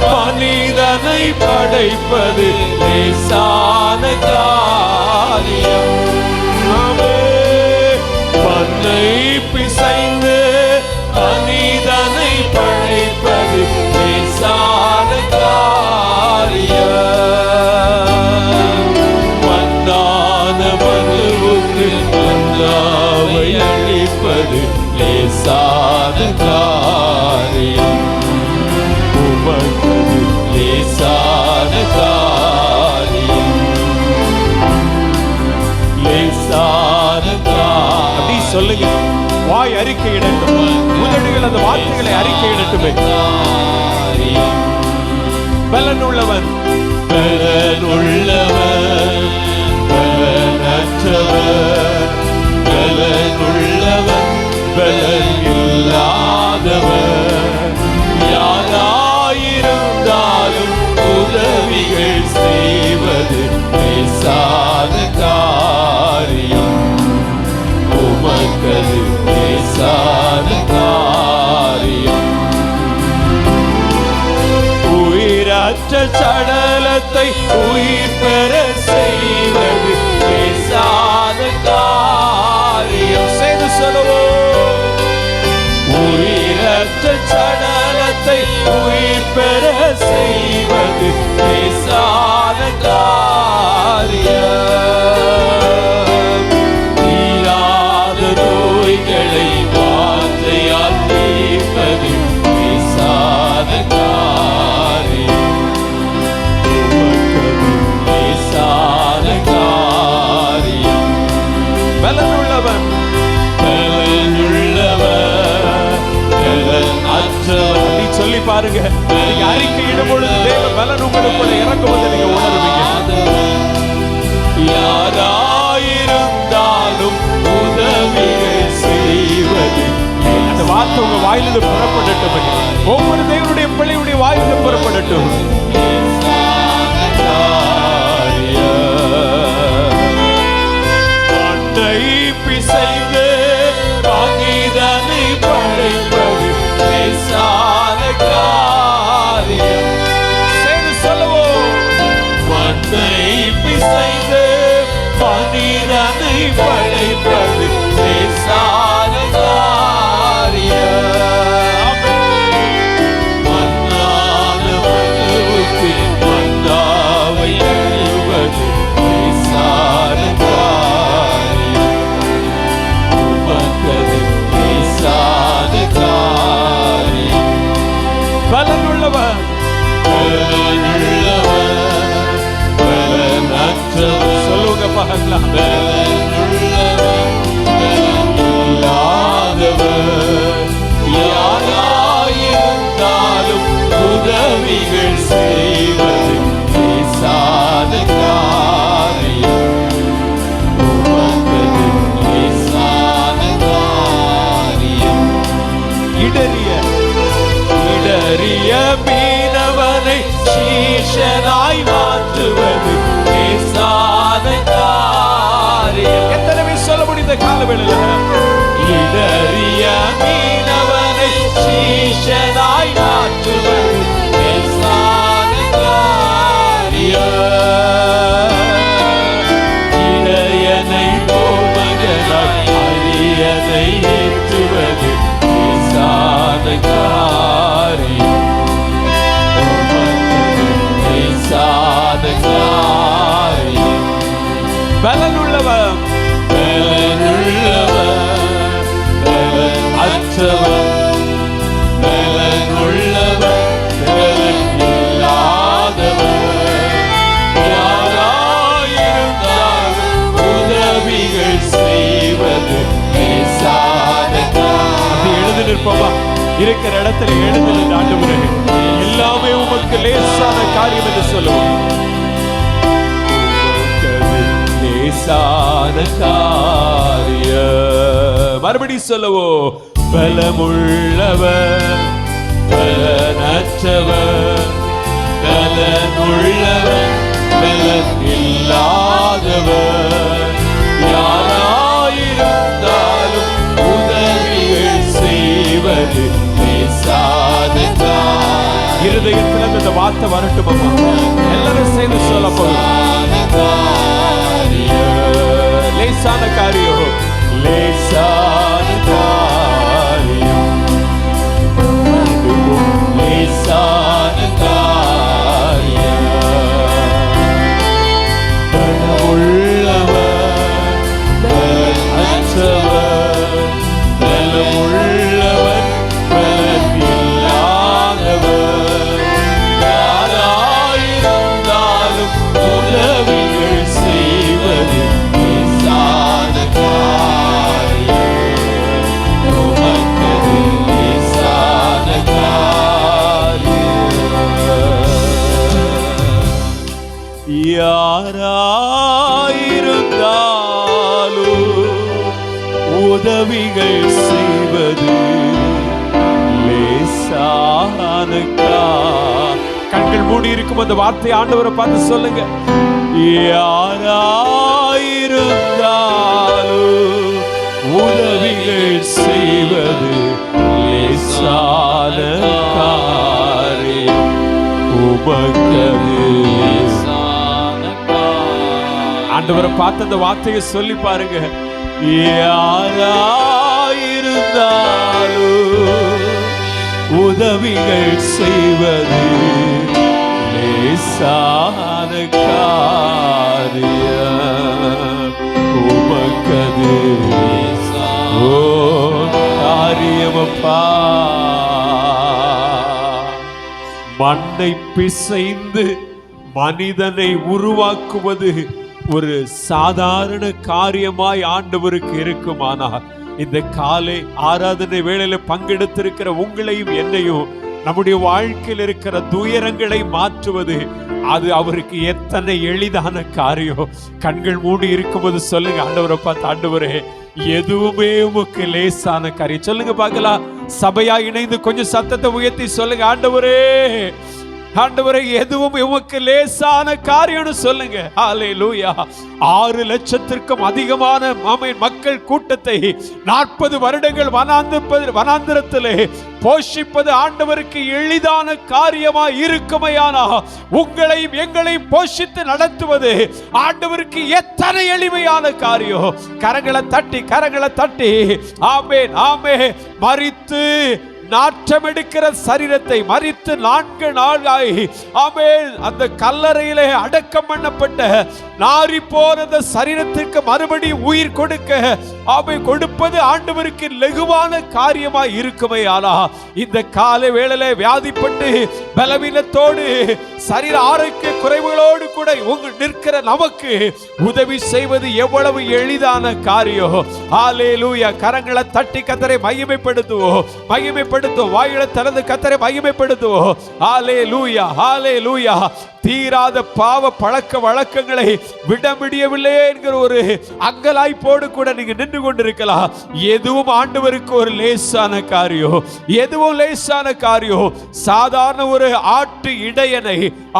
மனிதனை படைப்பது லேசான காரியம். மண்ணை பிசைந்து மனிதனை படைப்பது லேசான காரியம். மண்ணான மனுவுக்கு மன்னாவை அளிப்பது லேசான காரியம். உமக்கு லேசான காரியம், லேசான காரியம். அப்படி சொல்லுங்க. வாய் அறிக்கையிடட்டும், உதடுகள் அந்த வார்த்தைகளை அறிக்கையிடட்டுமே. பலனுள்ளவன் பலனுள்ளவன் பலனற்றவன், பலனுள்ளவன் பலன் இல்லாதவன், யாராயிருந்தாலும் உயிர் பெற செய்வது லேசான காரியம். செய்து சொல்லுவோம். உயிரற்ற சடலத்தை உயிர் பெற செய்வது லேசான காரியம். தீராத நோய்களை வார்த்தையால் தீர்ப்பது லேசான காரியம். லேசான காரியம். பலனுள்ளவன் சொல்லி பாருங்க. நீங்க அறிக்கையிடும் பொழுது தேவ பலன் உங்களுக்குள்ள இறங்குவதை நீங்க உணர்வீங்க. யாராயிருந்தாலும் உதவிகள் செய்வது. அந்த வார்த்தை உங்க வாயிலிருந்து புறப்படட்டும். ஒவ்வொரு தேவனுடைய பிள்ளையுடைய வாயிலிருந்து புறப்படட்டும். மண்ணை பிசைந்து பகிதனை படைப்பது லேசான காரியம். செய்து சொல்லுவோம். மண்ணை பிசைந்து பகிதனை படைப்பது லேசான காரியம். மண்ணான மண்ணுக்கு மண்ணாவை அழிவது லேசான காரியம். உமக்கது லேசான காரியம். பலனுள்ளவர் பலனற்றவர். சொல்லுங்க பகலாம். இல்லாதவர் யாராயிருந்தாலும் உதவிகள் செய்வது லேசான காரியம். உமக்கது லேசான காரியம். இடறிய மீனவனை சீஷனாய் மாற்றுவது லேசான காரியம். எத்தனை பேர் சொல்ல முடிந்த காலவேளையில் இடறிய மீனவனை சீஷனாய் மாற்றுவது லேசான காரியம். இடையனை கோமகனாய் அரியனை ஏற்றுவது லேசான காரியம். லேசான காரியம். பலனுள்ளவர் பலனற்றவர். பலனுள்ளவர் பலனில்லாதவர். யாராயிருந்தாலும் உதவிகள் செய்வது லேசான காரியம். எழுதி நிற்போமா? இருக்கிற இடத்துல எழுந்து ஆண்டவரே, எல்லாமே உமக்கு லேசான காரியம் என்று சொல்லுவோம். லேசான காரியம். மறுபடி சொல்லுவோம். பலமுள்ளவர் பலனற்றவர். பலனுள்ளவர் பலனில்லாதவர். யாராயிருந்தாலும் உதவிகள் செய்வது லேசான காரியம். இருதயத்தில் அந்த வார்த்தை வரட்டும் அம்மா. எல்லாரும் சேர்ந்து சொல்ல போறோம். லேசான காரியம். லேசான காரியம். லேசான காரியம். பலமுள்ளவர் பலனற்றவர். பலமுள்ளவர் பலனில்லாதவர். யாராயிருந்தாலும் உதவிகள் செய்வது லேசான காரியம். உமக்கது லேசான காரியம். யாராயிருந்தாலும் உதவிகள் செய்வது லேசான காரியம். கண்கள் மூடி இருக்கும் அந்த வார்த்தை ஆண்டவரை பார்த்து சொல்லுங்க. யாராயிருந்தாலும் உதவிகள் செய்வது லேசான காரியம். உமக்கது லேசான ஆண்டவரை பார்த்து அந்த வார்த்தையை சொல்லி பாருங்க. யாராயிருந்தாலும் உதவிகள் செய்வது லேசான காரியம், உமக்கது காரியமப்பா. மண்ணை பிசைந்து மனிதனை உருவாக்குவது ஒரு சாதாரண காரியமாய் ஆண்டவருக்கு இருக்குமானால், இந்த காலை ஆராதனை வேளையில பங்கெடுத்திருக்கிற உங்களையும் என்னையும் நம்முடைய வாழ்க்கையில் இருக்கிற துயரங்களை மாற்றுவது அது அவருக்கு எத்தனை எளிதான காரியம். கண்கள் மூடி இருக்கும்போது சொல்லுங்க, ஆண்டவரை பார்த்து, ஆண்டவரே எதுவுமே உமக்கு லேசான காரியம். சொல்லுங்க பார்க்கலாம். சபையா இணைந்து கொஞ்சம் சத்தத்தை உயர்த்தி சொல்லுங்க, ஆண்டவரே ஆண்டவரே எதுவும் உமக்கு லேசான காரியம்னு சொல்லுங்க. ஹல்லேலூயா. 6 லட்சத்திற்கும் அதிகமான மக்கள் கூட்டத்தை 40 வருடங்கள் வனாந்திரத்திலே போஷிப்பது ஆண்டவருக்கு எளிதான காரியமா இருக்குமையானா, உங்களையும் எங்களையும் போஷித்து நடத்துவது ஆண்டவருக்கு எத்தனை எளிமையான காரியம். கரங்களை தட்டி ஆமென் ஆமென். மரித்து நாற்றம் எடுக்கிற சரீரத்தை மரித்து 4 நாளாய் ஆமென் அந்த கல்லறையிலே அடக்கம் பண்ணப்பட்ட நாரி போன சரீரத்திற்கு மறுபடியும் உயிர் கொடுக்க ஆமென் கொடுப்பது ஆண்டவருக்கு லகுவான காரியமாய் இருக்குமே. ஆனா இந்த காலை வேளையிலே வியாதிப்பட்டு பலவீனத்தோடு சரீர ஆரோக்கிய குறைவுகளோடு கூட நிற்கிற நமக்கு உதவி செய்வது எவ்வளவு எளிதான காரியம். ஹல்லேலூயா. கரங்களை தட்டி கர்த்தரை மகிமைப்படுத்துவோம். வாயில திறந்து கர்த்தரை மகிமைப்படுத்துவோம். ஹல்லேலூயா ஹல்லேலூயா. தீராத பாவ பழக்க வழக்கங்களை விட முடியவில்லையே என்கிற ஒரு அங்கலாய்ப்போடு கூட நீங்க நின்று கொண்டிருக்கலாம். எதுவும் ஆண்டவருக்கு ஒரு லேசான காரியம், எதுவும் லேசான காரியம். சாதாரண ஒரு ஆட்டு இடையனை,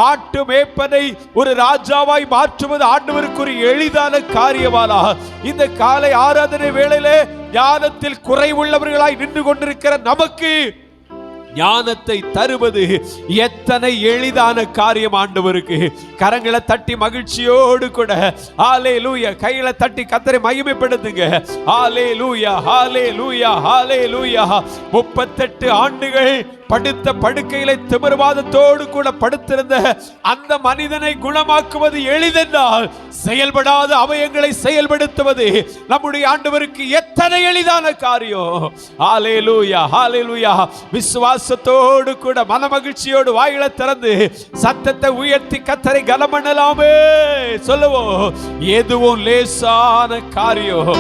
ஆட்டு மேய்ப்பனை ஒரு ராஜாவாய் மாற்றுவது ஆண்டவருக்கு ஒரு எளிதான காரியமானா, இந்த காலை ஆராதனை வேளையிலே ஞானத்தில் குறைவுள்ளவர்களாய் நின்று கொண்டிருக்கிற நமக்கு ஞானத்தை தருவது எத்தனை எளிதான காரியம் ஆண்டவருக்கு. கரங்களை தட்டி மகிழ்ச்சியோடு கூட ஹல்லேலூயா கைகளை தட்டி கர்த்தரை மகிமைப்படுத்துங்க. ஹல்லேலூயா ஹல்லேலூயா ஹல்லேலூயா. 38 ஆண்டுகள் படுத்த படுக்கையில திமிர்வாதத்தோடு கூட படுத்திருந்த அந்த மனிதனை குணமாக்குவது எளிதென்றால், செயல்படாத அவயங்களை செயல்படுத்துவது நம்முடைய ஆண்டவருக்கு எத்தனை எளிதான காரியம். ஹல்லேலூயா ஹல்லேலூயா. விசுவாசத்தோடு கூட மனமகிழ்ச்சியோடு வாயில திறந்து சத்தத்தை உயர்த்தி கர்த்தரை கனம் பண்ணலாமே. சொல்லுவோம், எதுவும் லேசான காரியம்,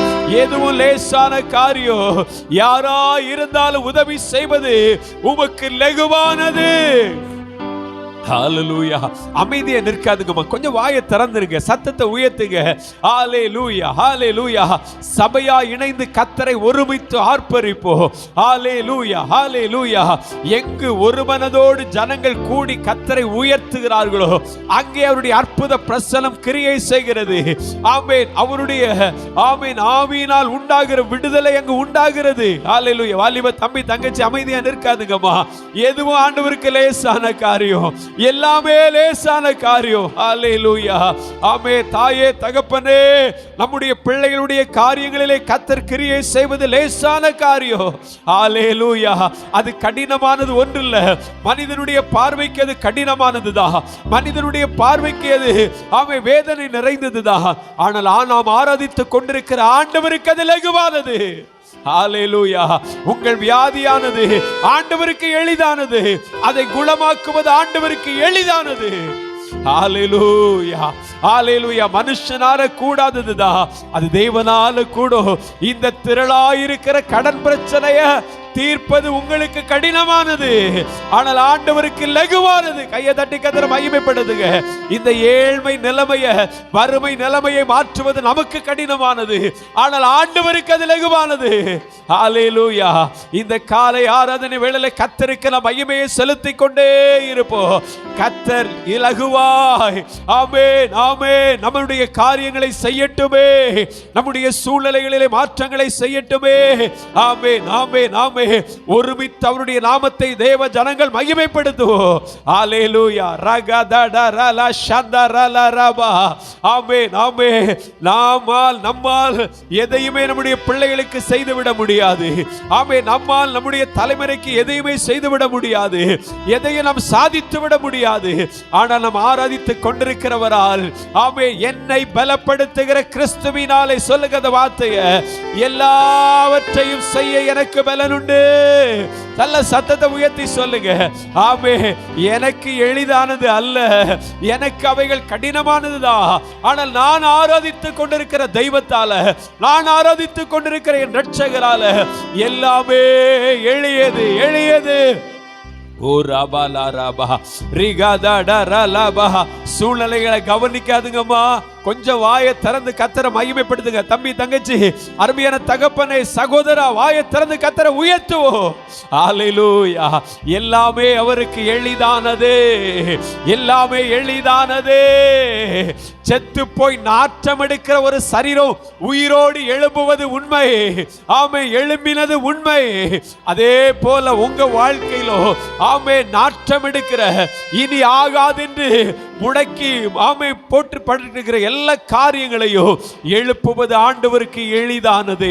எதுவும் லேசான காரியம். யாரா இருந்தாலும் உதவி செய்வது உமக்கு லகுவானது. ஹல்லேலூயா. அமைதியா நிற்காதுங்கம்மா, கொஞ்சம் வாயை திறந்துருங்க, சத்தத்தை உயர்த்துங்க. ஹல்லேலூயா ஹல்லேலூயா. சபையா இணைந்து கர்த்தரை ஒருமித்து ஆர்ப்பரிப்போம். ஹல்லேலூயா ஹல்லேலூயா. எங்கு ஒரு மனதோடு ஜனங்கள் கூடி கர்த்தரை உயர்த்துகிறார்களோ அங்கே அவருடைய அற்புத பிரசன்னம் கிரியை செய்கிறது. ஆமென். அவருடைய ஆமென் ஆவியினால் உண்டாகிற விடுதலை அங்கு உண்டாகிறது. ஹல்லேலூயா. வாலிப தம்பி தங்கச்சி அமைதியா நிற்காதுங்கம்மா. எதுவும் ஆண்டவருக்கு லேசான காரியம், எல்லாமே லேசான காரியம். ஹல்லேலூயா. ஆமென். தாயே தகப்பனே, நம்முடைய பிள்ளைகளுடைய காரியங்களிலே கர்த்தர் கிரியை செய்வது லேசான காரியம். ஹல்லேலூயா. அது கடினமானது ஒன்றில்ல. மனிதனுடைய பார்வைக்கு அது கடினமானதுதான், மனிதனுடைய பார்வைக்கு அது ஆமென் வேதனை நிறைந்ததுதான். ஆனால் நாம் ஆராதித்துக் கொண்டிருக்கிற ஆண்டவருக்கு அது லகுவானது. ஹல்லேலூயா. உங்கள் வியாதியானது ஆண்டவருக்கு எளிதானது, அதை குணமாக்குவது ஆண்டவருக்கு எளிதானது. ஹல்லேலூயா ஹல்லேலூயா. மனுஷனால கூடாததுதான், அது தேவனால கூடும். இந்த திரளாயிருக்கிற கடன் பிரச்சனைய தீர்ப்பது உங்களுக்கு கடினமானது, ஆனால் ஆண்டவருக்கு லகுவானது. கையை தட்டி கர்த்தரை மகிமைப்படுத்துங்க. இந்த ஏழ்மை நிலைமைய, வறுமை நிலைமையை மாற்றுவது நமக்கு கடினமானது, ஆனால் ஆண்டவருக்கு அது லகுவானது. ஹல்லேலூயா. இந்த காலை ஆராதனை வேளையிலே கர்த்தருக்கு நாம் மகிமையை செலுத்திக் கொண்டே இருப்போம். கர்த்தர் இலகுவாய் ஆமென் ஆமென் நம்முடைய காரியங்களை செய்யட்டுமே, நம்முடைய சூழ்நிலைகளிலே மாற்றங்களை செய்யட்டுமே. ஆமென் ஆமென் ஆமென். ஒருமித்து அவருடைய நாமத்தை தேவ ஜனங்கள் மகிமைப்படுத்துவோம். அல்லேலூயா. ரகதடரல ஷந்தரலரபா. ஆமென், ஆமென். நம்மால் எதையுமே நம்முடைய பிள்ளைகளுக்கு செய்துவிட முடியாது. ஆமென். நம்மால் நம்முடைய தலைமுறைக்கு எதையுமே செய்துவிட முடியாது. எதையும் நாம் சாதித்து விட முடியாது. ஆனால் நாம் ஆராதித்துக் கொண்டிருக்கிறவரால், ஆமென், என்னை பலப்படுத்துகிற கிறிஸ்துவினாலே சொல்லுகிற வார்த்தையை, எல்லாவற்றையும் செய்ய எனக்கு பலன் உண்டு. நல்ல சத்தத்தை உயர்த்தி சொல்லுங்க. ஆமென். எனக்கு எளிதானது அல்ல, எனக்கு அவைகள் கடினமானதுதான். ஆனால் நான் ஆராதித்துக் கொண்டிருக்கிற தெய்வத்தால, நான் ஆராதித்துக் கொண்டிருக்கிற என் இரட்சகரால எல்லாமே எளியது, எளியது. ஓ ரபா லா ரபா ரிகதடரலபா. சூழ்நிலைகளை கவனிக்காதுங்கம்மா, கொஞ்சம் வாயை திறந்து கர்த்தரை மகிமைப்படுத்துங்க. தம்பி, தங்கச்சி, அருமையான தகப்பனே, சகோதரா, வாயை திறந்து கர்த்தரை உயர்த்துவோம். அல்லேலூயா. எல்லாமே அவருக்கு எளிதானது, எல்லாமே எளிதானது. செத்து போய் நாற்றம் எடுக்கிற ஒரு சரீரம் உயிரோடு எழும்புவது உண்மை. ஆமே, எழும்பினது உண்மை. அதே போல உங்க வாழ்க்கையிலோ, ஆமே, நாற்றம் எடுக்கிற, இனி ஆகாது என்று முடக்கி, ஆமே, போட்டு படுக்கிற எல்லா காரியங்களையும் எழுப்புவது ஆண்டவருக்கு எளிதானது.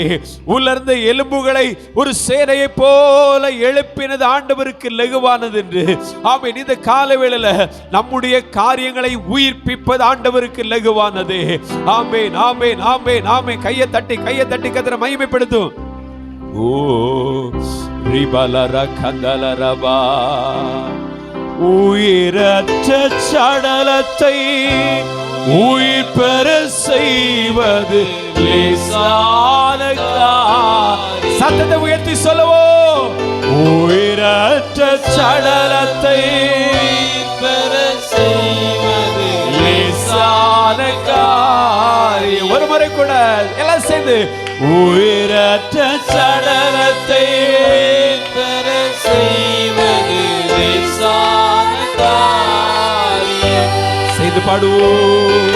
உலர்ந்த எலும்புகளை ஒரு சேனையை போல எழுப்பினது ஆண்டவருக்கு லகுவானது என்று. ஆமென். இந்த காலவேளையில நம்முடைய காரியங்களை உயிர்ப்பிப்பது ஆண்டவருக்கு லகுவானது. ஆமென், ஆமென், ஆமென், ஆமென். கையை தட்டி கர்த்தரை மகிமைப்படுத்தும். ஓ ரிபலர கந்தலரபா. உயிரற்ற சடலத்தை உயிர் பெற செய்வது லேசான காரியம். சத்தத்தை உயர்த்தி சொல்லுவோம். உயிரற்ற சடலத்தை பெற செய்வது லேசான காரியம். ஒரு முறை கூட எல்லாம் சேர்ந்து, உயிரற்ற சடலத்தை பெற செய்வது லேசான காரியம். செய்து பாடுவோம்.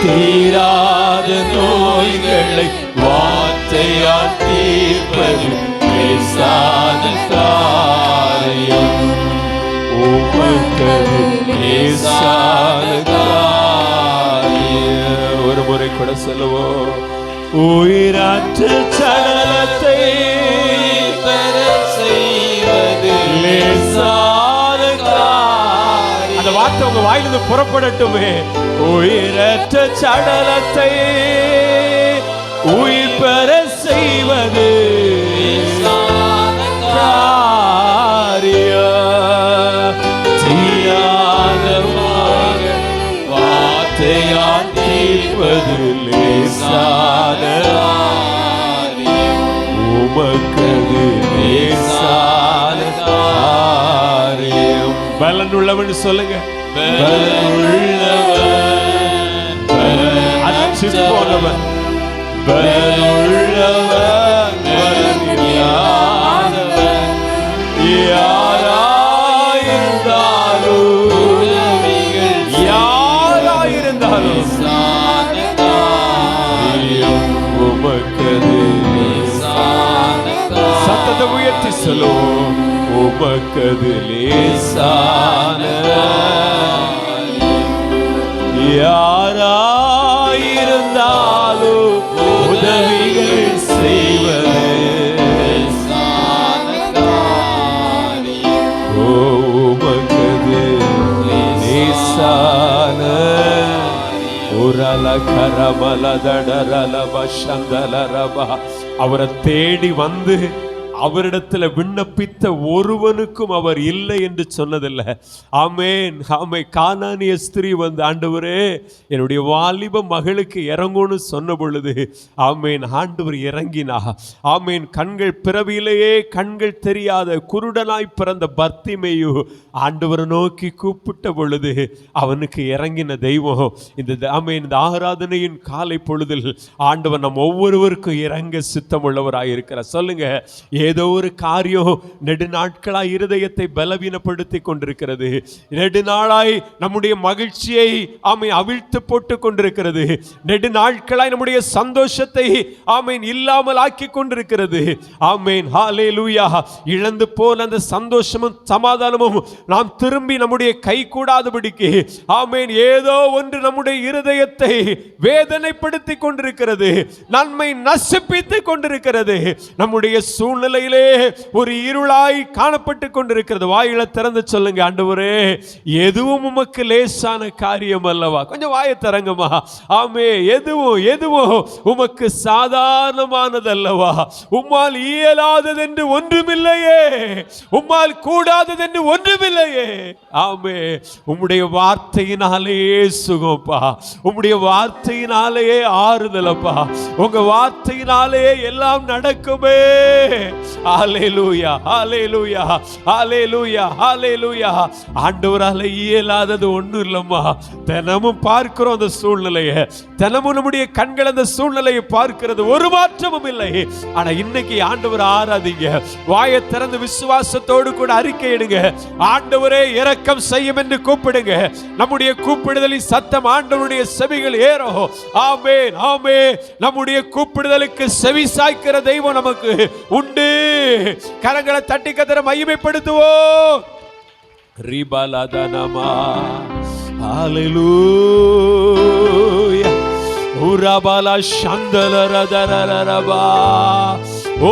தீராத நோய்களை வார்த்தையால் தீர்ப்பது லேசான காரியம். உமக்கு லேசான காரியம். ஒரு முறை கூட சொல்லுவோம். உயிரற்ற சடலத்தை பெற செய்வது லேசான காரியம். அந்த வார்த்தை உங்க வாயிலிருந்து புறப்படட்டுமே. உயிரற்ற சடலத்தை உயிர் பெற செய்வது லேசான காரியம். தீராத வார்த்தையால் தீர்ப்பது லேசான காரியம். உமக்கு லேசான காரியம். பலன் உள்ளவன் சொல்லுங்க. பலனுள்ளவன், அச்சு போனவன், பலனுள்ளவன், பலனில்லாதவன், யாராயிருந்தாலும், யாராயிருந்தாலும் உமக்கது. சத்தத்தை உயர்த்தி சொல்லுவோம். உமக்கது லேசான. யாராயிருந்தாலும் உதவிகள் செய்வது உமக்கது லேசான. அவரை தேடி வந்து அவரிடத்துல விண்ணப்பித்த ஒருவனுக்கும் அவர் இல்லை என்று சொன்னதில்லை. ஆமென், ஆமென். கானானிய ஸ்திரீ வந்து, ஆண்டவரே, என்னுடைய வாலிப மகளுக்கு இறங்கும்னு சொன்ன பொழுது, ஆமென், ஆண்டவர் இறங்கினா. ஆமென். கண்கள் பிறவியிலேயே கண்கள் தெரியாத குருடனாய் பிறந்த பர்த்திமேயு ஆண்டவரை நோக்கி கூப்பிட்ட பொழுது அவனுக்கு இறங்கின தெய்வம் இந்த, ஆமென், இந்த ஆராதனையின் காலை பொழுதில் ஆண்டவர் நம் ஒவ்வொருவருக்கும் இறங்க சித்தமுள்ளவராயிருக்கிறார். சொல்லுங்க. ஏதோ ஒரு காரியம் நெடுநாட்களாய் இருதயத்தை பலவீனப்படுத்தி கொண்டிருக்கிறது. நெடுநாளாய் நம்முடைய மகிழ்ச்சியை அவிழ்த்து போட்டு கொண்டிருக்கிறது. நெடுநாட்களாய் நம்முடைய சந்தோஷத்தை இல்லாமல் ஆக்கி கொண்டிருக்கிறது. ஆமென், ஹல்லேலூயா. இழந்து போன அந்த சந்தோஷமும் சமாதானமும் நாம் திரும்பி நம்முடைய கை கூடாதபடிக்கு ஏதோ ஒன்று நம்முடைய இருதயத்தை வேதனைப்படுத்தி கொண்டிருக்கிறது, நன்மை நசுப்பித்து கொண்டிருக்கிறது. நம்முடைய சூழ்நிலையிலே ஒரு இருளாய் காணப்பட்டு கொண்டிருக்கிறது. வாயில திறந்து சொல்லுங்க, ஆண்டவரே, எதுவும் உமக்கு லேசான காரியம் அல்லவா? கொஞ்சம் வாயை திறங்கம்மா. ஆமே, எதுவும் உமக்கு சாதாரணமானது அல்லவா? உம்மால் இயலாதது என்று ஒன்றுமில்லையே, உம்மால் கூடாதது என்று ஒன்றுமில்லையே. ஆமே, உம்முடைய வார்த்தையினாலேயே சுகம்ப்பா, உம்முடைய வார்த்தையினாலேயே ஆறுதலப்பா, உங்க வார்த்தையினாலே எல்லாம் நடக்குமே. ஹல்லேலூயா, ஹல்லேலூயா, ஹல்லேலூயா, ஹல்லேலூயா. ஆண்டவராலே இயலாதது ஒண்ணும் இல்லம்மா. தினமும் பார்க்கிறோம் அந்த சூழ்நிலையை, தினமும் நம்முடைய கண்கள் அந்த சூழ்நிலையை பார்க்கிறது, ஒரு மாற்றமும் இல்லை. ஆனா இன்னைக்கு ஆண்டவர் ஆராதிங்க, வாயை திறந்து விசுவாசத்தோடு கூட அறிக்கையிடுங்க. ஆண்டவரே இரக்கம் செய்யும் என்று கூப்பிடுங்க. நம்முடைய கூப்பிடுதலின் சத்தம் ஆண்டவருடைய செவிகள் ஏறும். ஆமென், ஆமென். நம்முடைய கூப்பிடுதலுக்கு செவி சாய்க்கிற தெய்வம் நமக்கு உண்டு. கரங்களை தட்டி கத்தர மகிமைப்படுத்துவோம். ரிபலதனமா, ஹல்லேலூயா. உரபல சந்தலரதரரபா,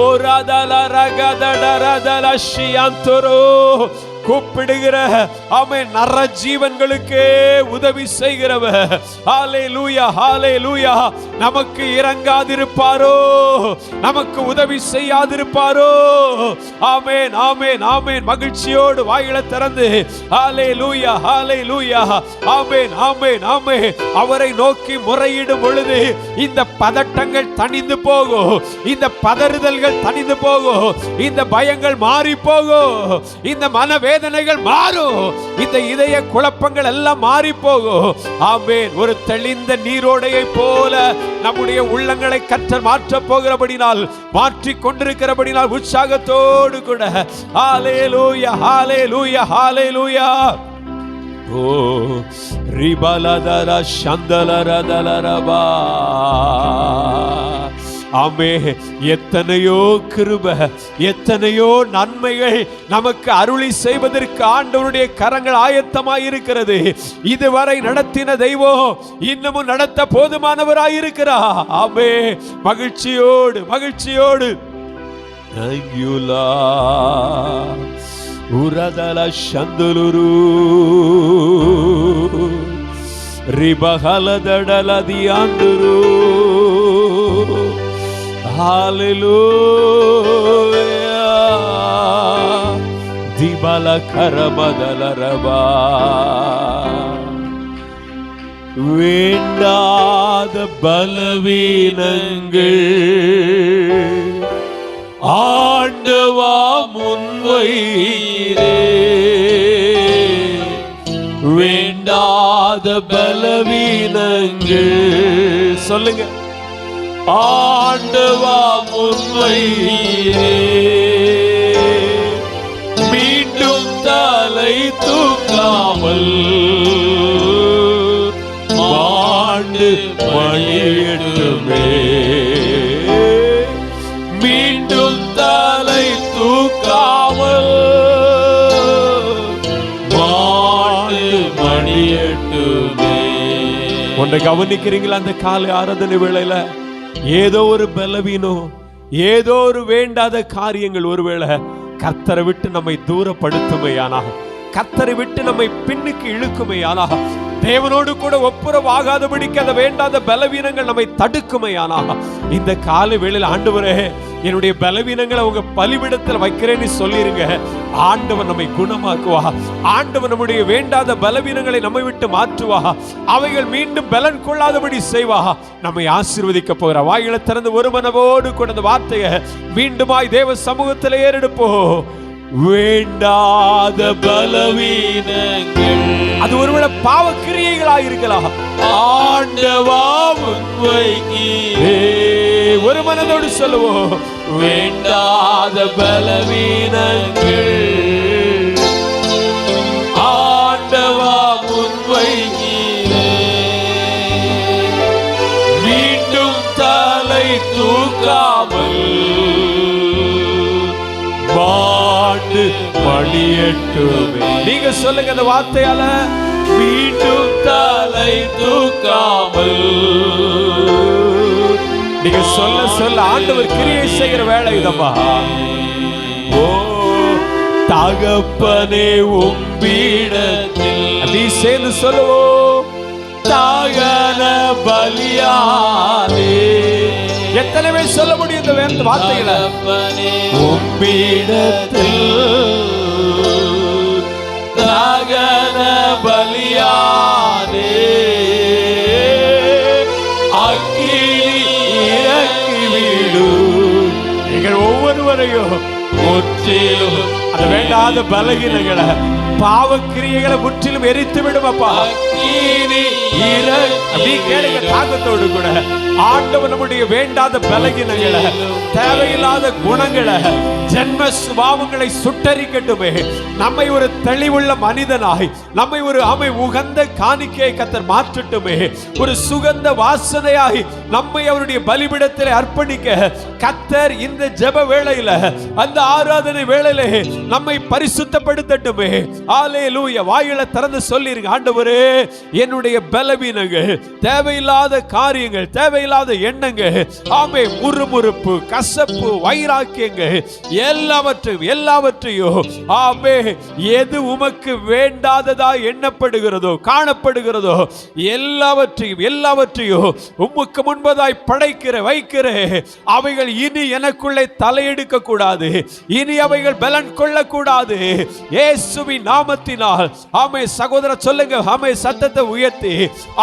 ஓரதல ரகதடரதல ஷியந்தரோ. கூப்பிடுகிற நர ஜீவன்களுக்கே உதவி செய்கிறவர். ஹல்லேலூயா, ஹல்லேலூயா. நமக்கு இறங்காதிருப்பாரோ? நமக்கு உதவி செய்யாதிருப்பாரோ? ஆமென், ஆமென், ஆமென். மகிழ்ச்சியோடு வாயில திறந்து ஹல்லேலூயா, ஹல்லேலூயா, ஆமென், ஆமென், ஆமென். அவரை நோக்கி முறையிடும் பொழுது இந்த பதட்டங்கள் தணிந்து போகும், இந்த பதறுதல்கள் தணிந்து போகும், இந்த பயங்கள் மாறி போகும், இந்த மனவேதனைகள் மாறும், இந்த இதய குழப்பங்கள் எல்லாம் மாறி போகும். ஆமென். ஒரு தெளிந்த நீரோடையை போல நம்முடைய உள்ளங்களை கர்த்தர் மாற்ற போகிறபடினால், மாற்றிக் கொண்டிருக்கிறபடினால் உற்சாகத்தோடு கூட ஹல்லேலூயா, ஹல்லேலூயா, ஹல்லேலூயா. ஓ ரிபலதர சந்தலரதலரபா. ஆமே, எத்தனையோ கிருபை, எத்தனையோ நன்மைகள் நமக்கு அருளி செய்வதற்கு ஆண்டவருடைய கரங்கள் ஆயத்தமாய் இருக்கிறது. இதுவரை நடத்தின தெய்வம் இன்னமும் நடத்த போதுமானவராயிருக்கிறார். ஆமே, மகிழ்ச்சியோடு, மகிழ்ச்சியோடு. உரதல சந்துலுரு ரிபஹலதடலதி ஆந்துரு. ஹல்லேலூயா. திபல கரமதலரபா. வேண்டாத பலவீனங்கள் ஆண்டவா முன்வைரே. வேண்டாத பலவீனங்கள் சொல்லுங்க, ஆண்டவா முன்வைரே. மீண்டும் தலை தூக்காமல் மாண்டு மணியிடுமே. மீண்டும் தலை தூக்காமல் மாண்டு மணியிடுமே. ஒன்றை கவனிக்கிறீங்களா? அந்த காலை ஆராதனை வேளையில ஏதோ ஒரு பலவீனம், ஏதோ ஒரு வேண்டாத காரியங்கள் ஒருவேளை கர்த்தரை விட்டு நம்மை தூரப்படுத்துமையானா, கர்த்தரை விட்டு நம்மை பின்னுக்கு இழுக்குமையானா, தேவனோடு கூட ஒப்புரவாகாதபடிக்கு அந்த வேண்டாத பலவீனங்கள் நம்மை தடுக்குமையானா, இந்த காலை வேளையில் ஆண்டவரே என்னுடைய பலவீனங்களை உங்க பலிபீடத்தில் வைக்கிறேன்னு சொல்லிருங்க. ஆண்டவர் நம்மை குணமாக்குவா. ஆண்டவர் நம்முடைய வேண்டாத பலவீனங்களை நம்மை விட்டு மாற்றுவா. அவைகள் மீண்டும் பலன் கொள்ளாதபடி செய்வா. நம்மை ஆசீர்வதிக்க போகிற வாயில திறந்து ஒரு மனவோடு கூட அந்த வார்த்தையை மீண்டுமாய் தேவ சமூகத்தில் ஏறெடுப்போம். வேண்டாத பலவீனங்கள், அது ஒருவேளை பாவ கிரியைகளாக இருக்கலாம். ஆண்டவா முன்வைக்கிறே. ஒரு ஒரு மனதோடு சொல்லுவோம். வேண்டாத பலவீனங்கள் ஆண்டவா முன்வைக்கிறே, மீண்டும் தலை தூக்காமல் மாண்டு மடியட்டுமே. நீங்க சொல்லுங்க அந்த வார்த்தையால, மீண்டும் தலை தூக்காமல். நீங்க சொல்ல சொல்ல ஆண்டவர் கிரியை செய்கிற வேலை இதப்பா. ஓ தகப்பனே உம்பீடத்தில், நீ சேர்ந்து சொல்லுவோம், தகன பலியாலே. எத்தனை பேர் சொல்ல முடியும் இந்த வேறு வார்த்தைகளை? உம்பீடத்தில் தகன பலியாலே ஒவ்வொருவரையும் முற்றிலும் அது வேண்டாத பலகீனங்களை பாவக்கிரியைகளை முற்றிலும் எரித்து விடும் அப்பா. தாகத்தோடு கூட ஆண்டவர் நம்முடைய வேண்டாத பலகீனங்களை, தேவையில்லாத குணங்களை, ஜென்ம சுபாவங்களை சுட்டரிக்கட்டுமே. நம்மை ஒரு தெளிவுள்ள மனிதனாய், நம்மை ஒரு உகந்த காணிக்கையை கர்த்தர் மாற்றட்டுமே. ஒரு சுகந்த வாசனையாய் நம்மை அவருடைய பலிபீடத்தில் அர்ப்பணிக்க கர்த்தர் இந்த ஜெப வேளையில, அந்த ஆராதனை வேளையில நம்மை பரிசுத்தப்படுத்தட்டுமே. ஹல்லேலூயா. வாயில திறந்து சொல்லிருங்க, ஆண்டவரே என்னுடைய பலவீனங்கள், தேவையில்லாத காரியங்கள், தேவையில்லாத எண்ணங்கள், ஆமே முறுமுறுப்பு, கசப்பு, வைராக்கியங்கள் எல்லாவற்றையும் ஆமே எது உமக்கு வேண்டாததா எண்ணப்படுகிறதோ, காணப்படுகிறதோ எல்லாவற்றையும் உமக்கு முன்பதாய் படைக்கிற வைக்கிற அவைகள் இனி எனக்குள்ளே தலையெடுக்க கூடாது, இனி அவைகள் பலன் கொள்ளக்கூடாது. இயேசுவின் நாமத்தினால் ஆமே. சகோதர சொல்லுங்க, ஆமே. சத்தத்தை உயர்த்தி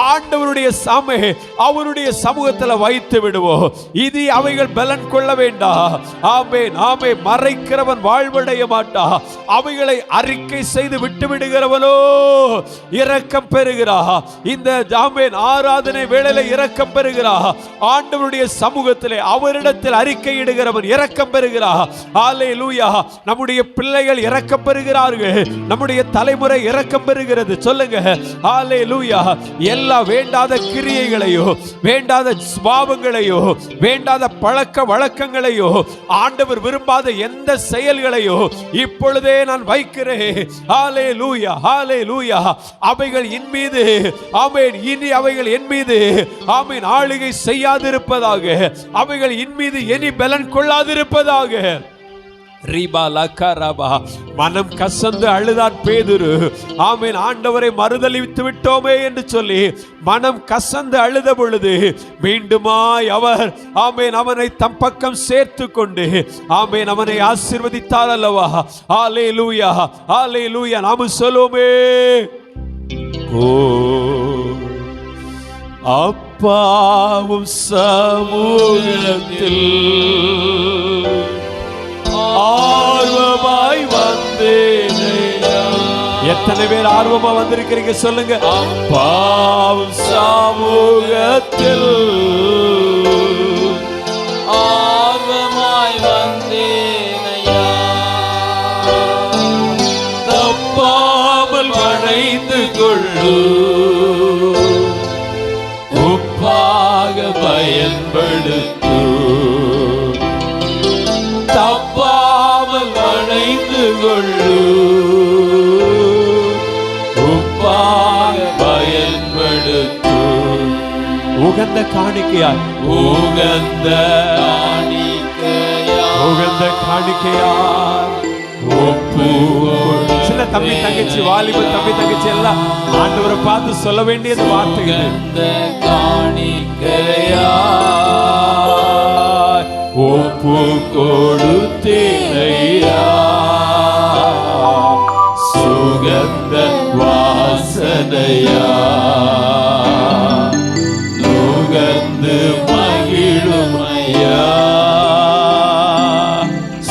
ஆண்டவருடைய சாமே அவருடைய சமூகத்தில் வைத்து விடுவோம். இது அவைகள் பலன் கொள்ள வேண்டாம். ஆமென். ஆமே. மறைக்கிறவன் வாழ்வடைய மாட்டா, அவைகளை அறிக்கை செய்து விட்டு விடுகிறவனோ இரக்கம் பெறுகிறா. இந்த ஆமென் ஆராதனை வேளையில இரக்கம் பெறுகிறா. ஆண்டவருடைய சமூகத்திலே அவரிடத்தில் அறிக்கை இடுகிறவன் இரக்கம் பெறுகிறா. ஹல்லேலூயா. நம்முடைய பிள்ளைகள் இரக்கம் பெறுகிறார்கள், நம்முடைய தலைமுறை இரக்கம் பெறுகிறது. சொல்லுங்க ஹல்லேலூயா. எல்லா வேண்டாத கிரியைகளையோ, வேண்டாத சுபாவங்களையோ, வேண்டாத பழக்க வழக்கங்களையோ, ஆண்டவர் விரும்பாத எந்த செயல்களையோ இப்பொழுதே நான் வைக்கிறேன். ஹல்லேலூயா. ஹல்லேலூயா. அவைகள் என் மீது ஆமென் இனி அவைகள் என் மீது ஆமென் ஆளுகை செய்யாதிருப்பதாக, அவைகள் என் மீது இனி பலன் கொள்ளாதிருப்பதாக. மனம் கசந்து அழுதான் பேதுரு. ஆமென். ஆண்டவரை மறுதலித்து விட்டோமே என்று சொல்லி மனம் கசந்து அழுத பொழுது மீண்டுமாய் அவர் ஆமென் அவனை தம் பக்கம் சேர்த்து கொண்டு ஆமென் அவனை ஆசீர்வதித்தார் அல்லவா. ஹல்லேலூயா. ஹல்லேலூயா. நாம சொல்லுவோமே, ஓ அப்பாவும் சமூகத்தில் ஆர்வமாய் வந்தேனையா. எத்தனை பேர் ஆர்வமா வந்திருக்கிறீங்க சொல்லுங்க. அப்பாவும் சமூகத்தில் ஆர்வமாய் வந்தேனையா. தப்பாமல் வளைந்து கொள்ளு, உப்பாக பயன்படுத்து. தப்பாமல் வளைந்து கொள்ளு, உப்பாக பயன்படுத்து. உகந்த காணிக்கையாய், உகந்த காணிக்கையாய் ஒப்பு. சின்ன தம்பி தங்கச்சி, வாலிப தம்பி தங்கச்சி எல்லாம் ஆண்டவரை பார்த்து சொல்ல வேண்டியது வார்த்தைகள். ஒப்பு கொடுத்தேனையா, சுகந்த வாசனையா, நுகர்ந்து மகிழுமையா,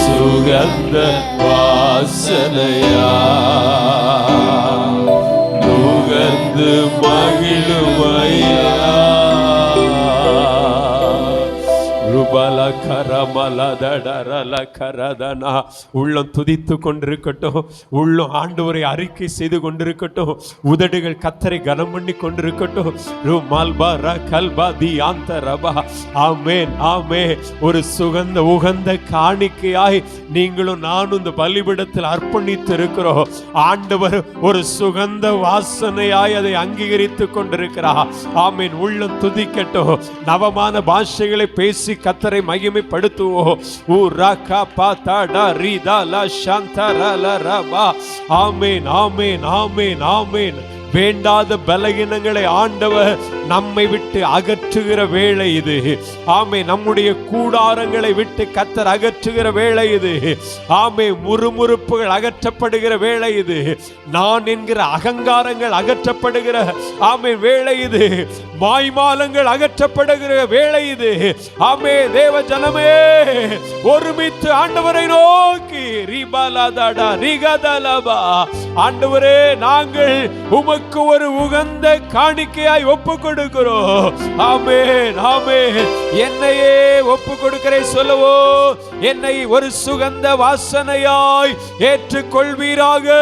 சுகந்த வாசனையா, நுகர்ந்து மகிழுமையா. ருபல கரமல தடரல கரதனா. உள்ளம் துதித்து கொண்டிருக்கட்டும், உள்ளம் ஆண்டவரை அறிக்கை செய்து கொண்டிருக்கட்டும், உதடுகள் கத்தரை கனம் பண்ணி கொண்டிருக்கட்டும். ருமல்பர கல்பதி ஆந்தரபா. ஆமென் ஆமென். ஒரு சுகந்த உகந்த காணிக்கையாய் நீங்களும் நானும் இந்த பலிபீடத்தில் அர்ப்பணித்து இருக்கிறோம். ஆண்டவர் ஒரு சுகந்த வாசனையாய் அதை அங்கீகரித்து கொண்டிருக்கிறார். ஆமென். உள்ளம் துதிக்கட்டும். நவமான பாஷைகளை பேசி கத்தரை மகிமைப்படுத்துவோம். ஆமென் ஆமென் ஆமென் ஆமென். வேண்டாத பலகீனங்களை ஆண்டவர் நம்மை விட்டு அகற்றுகிற வேளை இது. ஆமே, நம்முடைய கூடாரங்களை விட்டு கத்தர் அகற்றுகிற வேளை இது. ஆமே, முறுமுறுப்புகள் அகற்றப்படுகிற வேளை இது. நான் என்கிற அகங்காரங்கள் அகற்றப்படுகிற ஆமே வேளை இது. மாய்மாலங்கள் அகற்றப்படுகிற வேளை இது. ஆமே, தேவ ஜனமே ஒருமித்து ஆண்டவரை நோக்கி ரிபலதடா ரிகதலபா. ஆண்டவரே, நாங்கள் உமக்கு ஒரு உகந்த காணிக்கையாய் ஒப்பு கொடுக்கிறோம். ஆமென் ஆமென். என்னையே ஒப்பு கொடுக்கிறேன் சொல்லவோ. என்னை ஒரு சுகந்த வாசனையாய் ஏற்றுக்கொள்வீராக.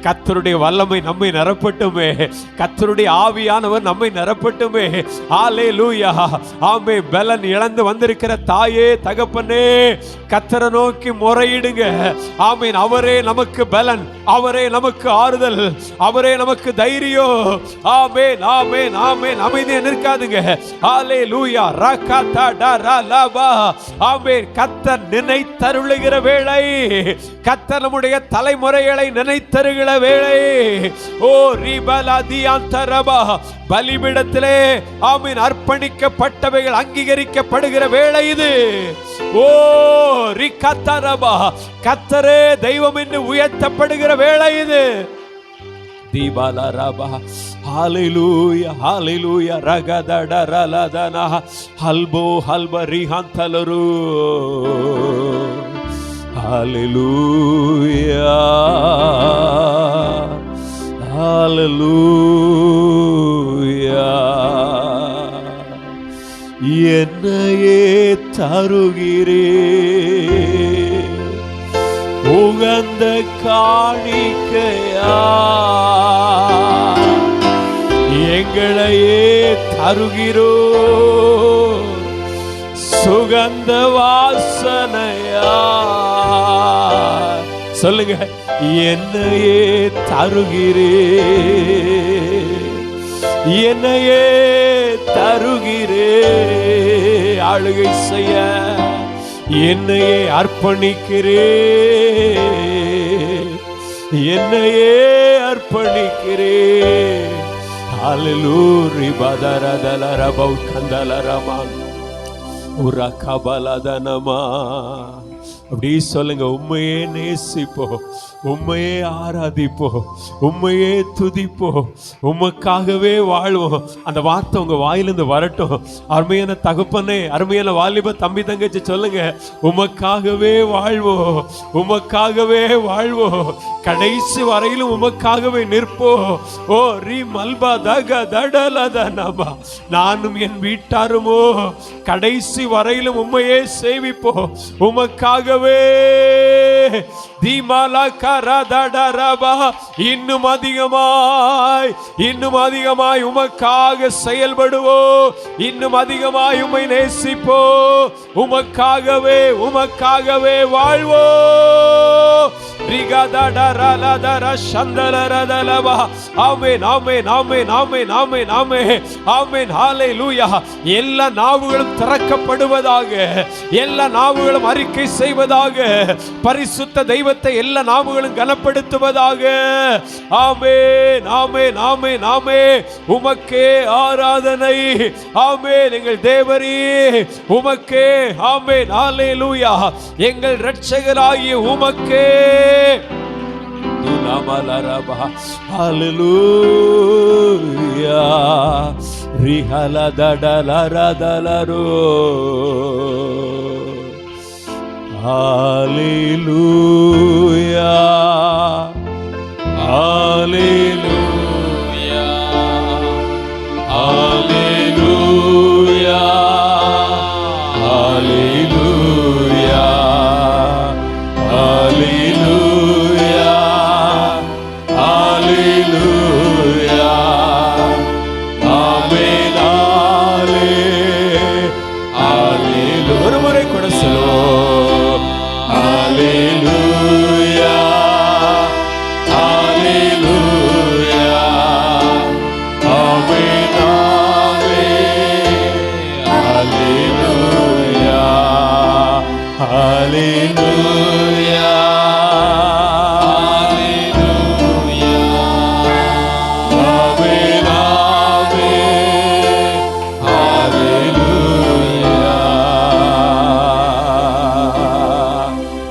கர்த்தருடைய வல்லமை நம்மை நிரப்பட்டுமே. கர்த்தருடைய ஆவியானவர் நம்மை நிரப்பட்டுமே. ஹல்லேலூயா. ஆமே. பலன் இழந்து வந்திருக்கிற தாயே தகப்பனே, கர்த்தரை நோக்கி முறையிடுங்க. ஆமீன். அவரே நமக்கு பலன், அவரே நமக்கு ஆறுதல், அவரே நமக்கு தைரியம். ஆமென் ஆமென் ஆமென். அமைதியா நிற்காதுங்க. ஹல்லேலூயா. ரகதடரலபா. ஆமென். கர்த்தர் நினைத்தருளுகிற வேளை, கர்த்தர் நம்முடைய தலைமுறைகளை நினைத்தருகிற வேளை. ஓ ரிபலதியாந்தரபா. பலிபீடத்திலே ஆமீன் அர்ப்பணிக்கப்பட்டவைகள் அங்கீகரிக்கப்படுகிற வேளை இது. ஓ ரிகதரபா. கர்த்தரே தெய்வம் என்று உயர்த்தப்படுகிற வேளை இது. தீபாலரபா. ஹல்லேலூயா ஹல்லேலூயா. ரகதடரலதனா ஹல்போ ஹல்பரிஹந்தலரு. ஹல்லேலூயா ஹல்லேலூயா. என்னையே தருகிறே உகந்த காணிக்கையா. எங்களையே தருகிறோ சுகந்த வாசனையா. சொல்லுங்க. என்னையே தருகிறே, என்னையே தருகிறே. ஆளுகை செய்ய என்னையே அர்ப்பணிக்கிறே, என்னையே அர்ப்பணிக்கிறே. ஹல்லேலூயா. பதரதலரபௌ கந்தலரமா உரகபலதனமா. அப்படி சொல்லுங்க. உம்மையே நேசிப்போ, உம்மையே ஆராதிப்போ, உம்மையே துதிப்போ, உமக்காகவே வாழ்வோம். அந்த வார்த்தை உங்க வாயிலிருந்து வரட்டும். அருமையான தகப்பனே, அருமையான வாலிப தம்பி தங்கச்சி சொல்லுங்க. உமக்காகவே வாழ்வோம், உமக்காகவே வாழ்வோம். கடைசி வரையிலும் உமக்காகவே நிற்போ. ஓ ரி மல்பா தக தடலதனபா. நானும் என் வீட்டாருமோ கடைசி வரையிலும் உம்மையே சேவிப்போ. உமக்காகவே தீமாலா கரதடரபா. இன்னும் அதிகமாய், இன்னும் அதிகமாய் உமக்காக செயல்படுவோ. இன்னும் அதிகமாய் உம்மை நேசிப்போ. உமக்காகவே, உமக்காகவே வாழ்வோ. ஆமென் ஆமென் ஆமென் ஆமென் ஆமென் ஆமென் ஆமென். ஹல்லேலூயா. எல்லா நாவுகளும் திறக்கப்படுவதாக, எல்லா நாவுகளும் அறிக்கை செய்வதாக, பரிசுத்த தெய்வத்தை எல்லா நாவுகளும் கனப்படுத்துவதாக. ஆமென் ஆமென் ஆமென் ஆமென். உமக்கே ஆராதனை. ஆமென். எங்கள் தேவரே உமக்கே. ஆமென். ஹல்லேலூயா. எங்கள் இரட்சகராகிய உமக்கே. ஹல்லேலூயா. ரிஹலதடலரதலரோ. ஹல்லேலூயா ஹல்லேலூயா.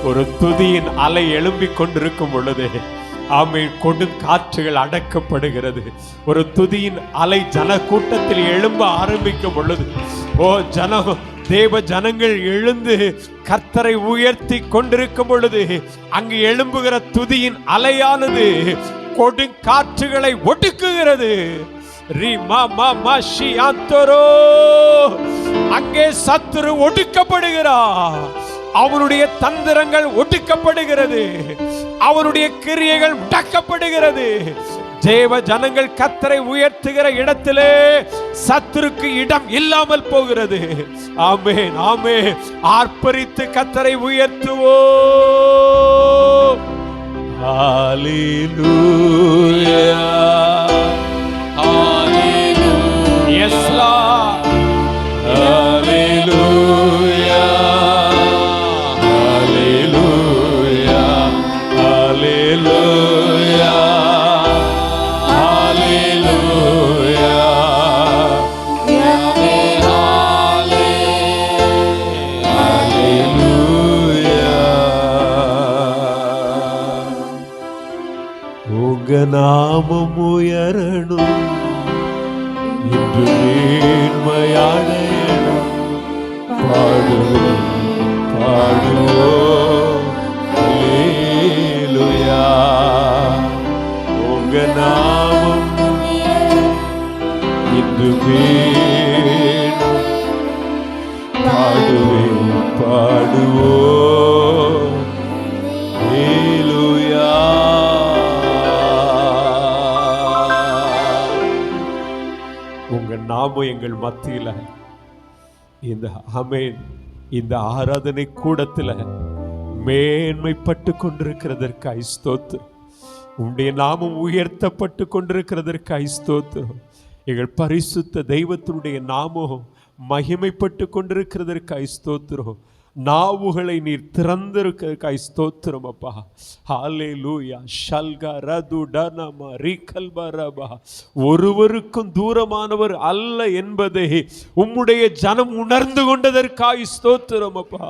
ஒரு துதியின் அலை எழும்பிக் கொண்டிருக்கும் பொழுது ஆமென், கொடுங்காற்றுகள் அடக்கப்படுகிறது. ஒரு துதியின் அலை ஜன கூட்டத்தில் எழும்ப ஆரம்பிக்கும் பொழுது, ஓ தேவ ஜனங்கள் எழுந்து கர்த்தரை உயர்த்தி கொண்டிருக்கும் பொழுது, அங்கு எழும்புகிற துதியின் அலையானது கொடுங்காற்றுகளை ஒடுக்குகிறது. அங்கே சத்துரு ஒடுக்கப்படுகிறார். அவனுடைய தந்திரங்கள் ஒடுக்கப்படுகிறது. அவனுடைய கிரியைகள் முடக்கப்படுகிறது. தேவ ஜனங்கள் கர்த்தரை உயர்த்துகிற இடத்திலே சத்துருக்கு இடம் இல்லாமல் போகிறது. ஆமென், ஆமென். ஆர்ப்பரித்து கர்த்தரை உயர்த்துவோம். ஹalleluya, ஹalleluya, yes Lord, ஹalleluya, ஹalleluya, ஹalleluya, ஹalleluya, ஹalleluya. உங்க நாமம் உயரணும், இன்று மேன்மையாடையணும். பாடுவோம், பாடுவோம், அல்லேலூயா. உங்க நாமம் இன்று வேணும். பாடுவேன், பாடுவோம், அல்லேலூயா. உங்க நாமம் எங்கள் மத்தியில இந்த ஆமென், இந்த ஆராதனை கூடத்தில் மேன்மைப்பட்டு கொண்டிருக்கிறதற்காய் ஸ்தோத்திரம். உம்முடைய நாமம் உயர்த்தப்பட்டு கொண்டிருக்கிறதற்காய் ஸ்தோத்திரம். எங்கள் பரிசுத்த தெய்வத்தினுடைய நாமம் மகிமைப்பட்டு கொண்டிருக்கிறதற்காய் ஸ்தோத்திரம். நாவுகளை நீர் திறந்திருக்கிறதற்காய் ஸ்தோத்திரம் அப்பா. ஹalleluya. ஷல்கா ரது டனமா ரிகல்பரபா. ஒருவருக்கும் தூரமானவர் அல்ல என்பதை உம்முடைய ஜனம் உணர்ந்து கொண்டதற்காய் ஸ்தோத்திரம் அப்பா.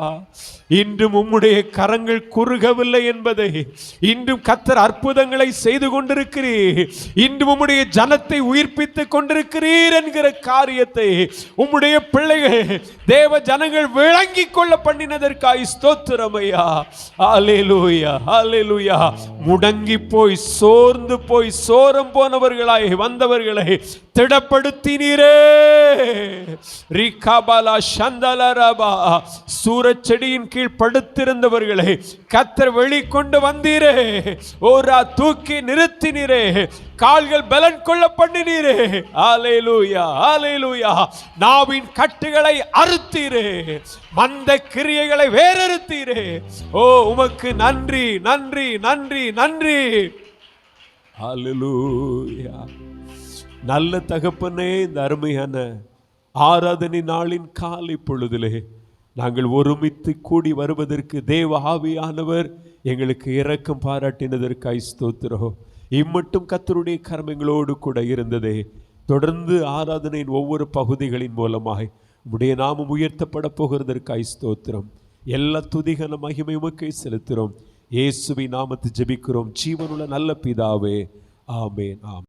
இன்றும் உம்முடைய கரங்கள் குறுகவில்லை என்பதை, இன்றும் கர்த்தர் அற்புதங்களை செய்து கொண்டிருக்கிறீர், இன்றும் உம்முடைய ஜனத்தை உயிர்ப்பித்துக் கொண்டிருக்கிறீர் என்கிற காரியத்தை உம்முடைய பிள்ளைகள் தேவ ஜனங்கள் விளங்கிக் கொள்ள பண்ணினதற்காய் ஸ்தோத்திரம் ஐயா. ஹalleluya, ஹalleluya. முடங்கி போய் சோர்ந்து போய் சோரம் போனவர்களாய் வந்தவர்களை திடப்படுத்தினீரே. ரிகபலா சந்தலரபா. சூரச்செடியின் கீழ் படுத்திருந்தவர்களை கர்த்தர் வெளிக்கொண்டு வந்தீரே. ஓரா தூக்கி நிறுத்தினீரே. கால்கள் பலன் கொள்ள பண்ணினீரே. ஹalleluya, ஹalleluya. நாவின் கட்டுகளை அறுத்தீரே. மந்த கிரியைகளை வேறறுத்தீரே. ஓ உமக்கு நன்றி, நன்றி, நன்றி, நன்றி. ஹalleluya. நல்ல தகப்பனே, இந்த அருமையான ஆராதனை நாளின் காலை பொழுதிலே நாங்கள் ஒருமித்து கூடி வருவதற்கு தேவ ஆவியானவர் எங்களுக்கு இரக்கம் பாராட்டினதற்காய் ஸ்தோத்திரம். இம்மட்டும் கர்த்தருடைய கரங்களோடு கூட இருந்ததே. தொடர்ந்து ஆராதனையின் ஒவ்வொரு பகுதிகளின் மூலமாய் உம்முடைய நாமம் உயர்த்தப்பட போகிறதற்காய் ஸ்தோத்திரம். எல்லா துதிகன மகிமை உமக்கே செலுத்துகிறோம். இயேசுவின் நாமத்தில் ஜெபிக்கிறோம் ஜீவனுள்ள நல்ல பிதாவே. ஆமென், ஆமென்.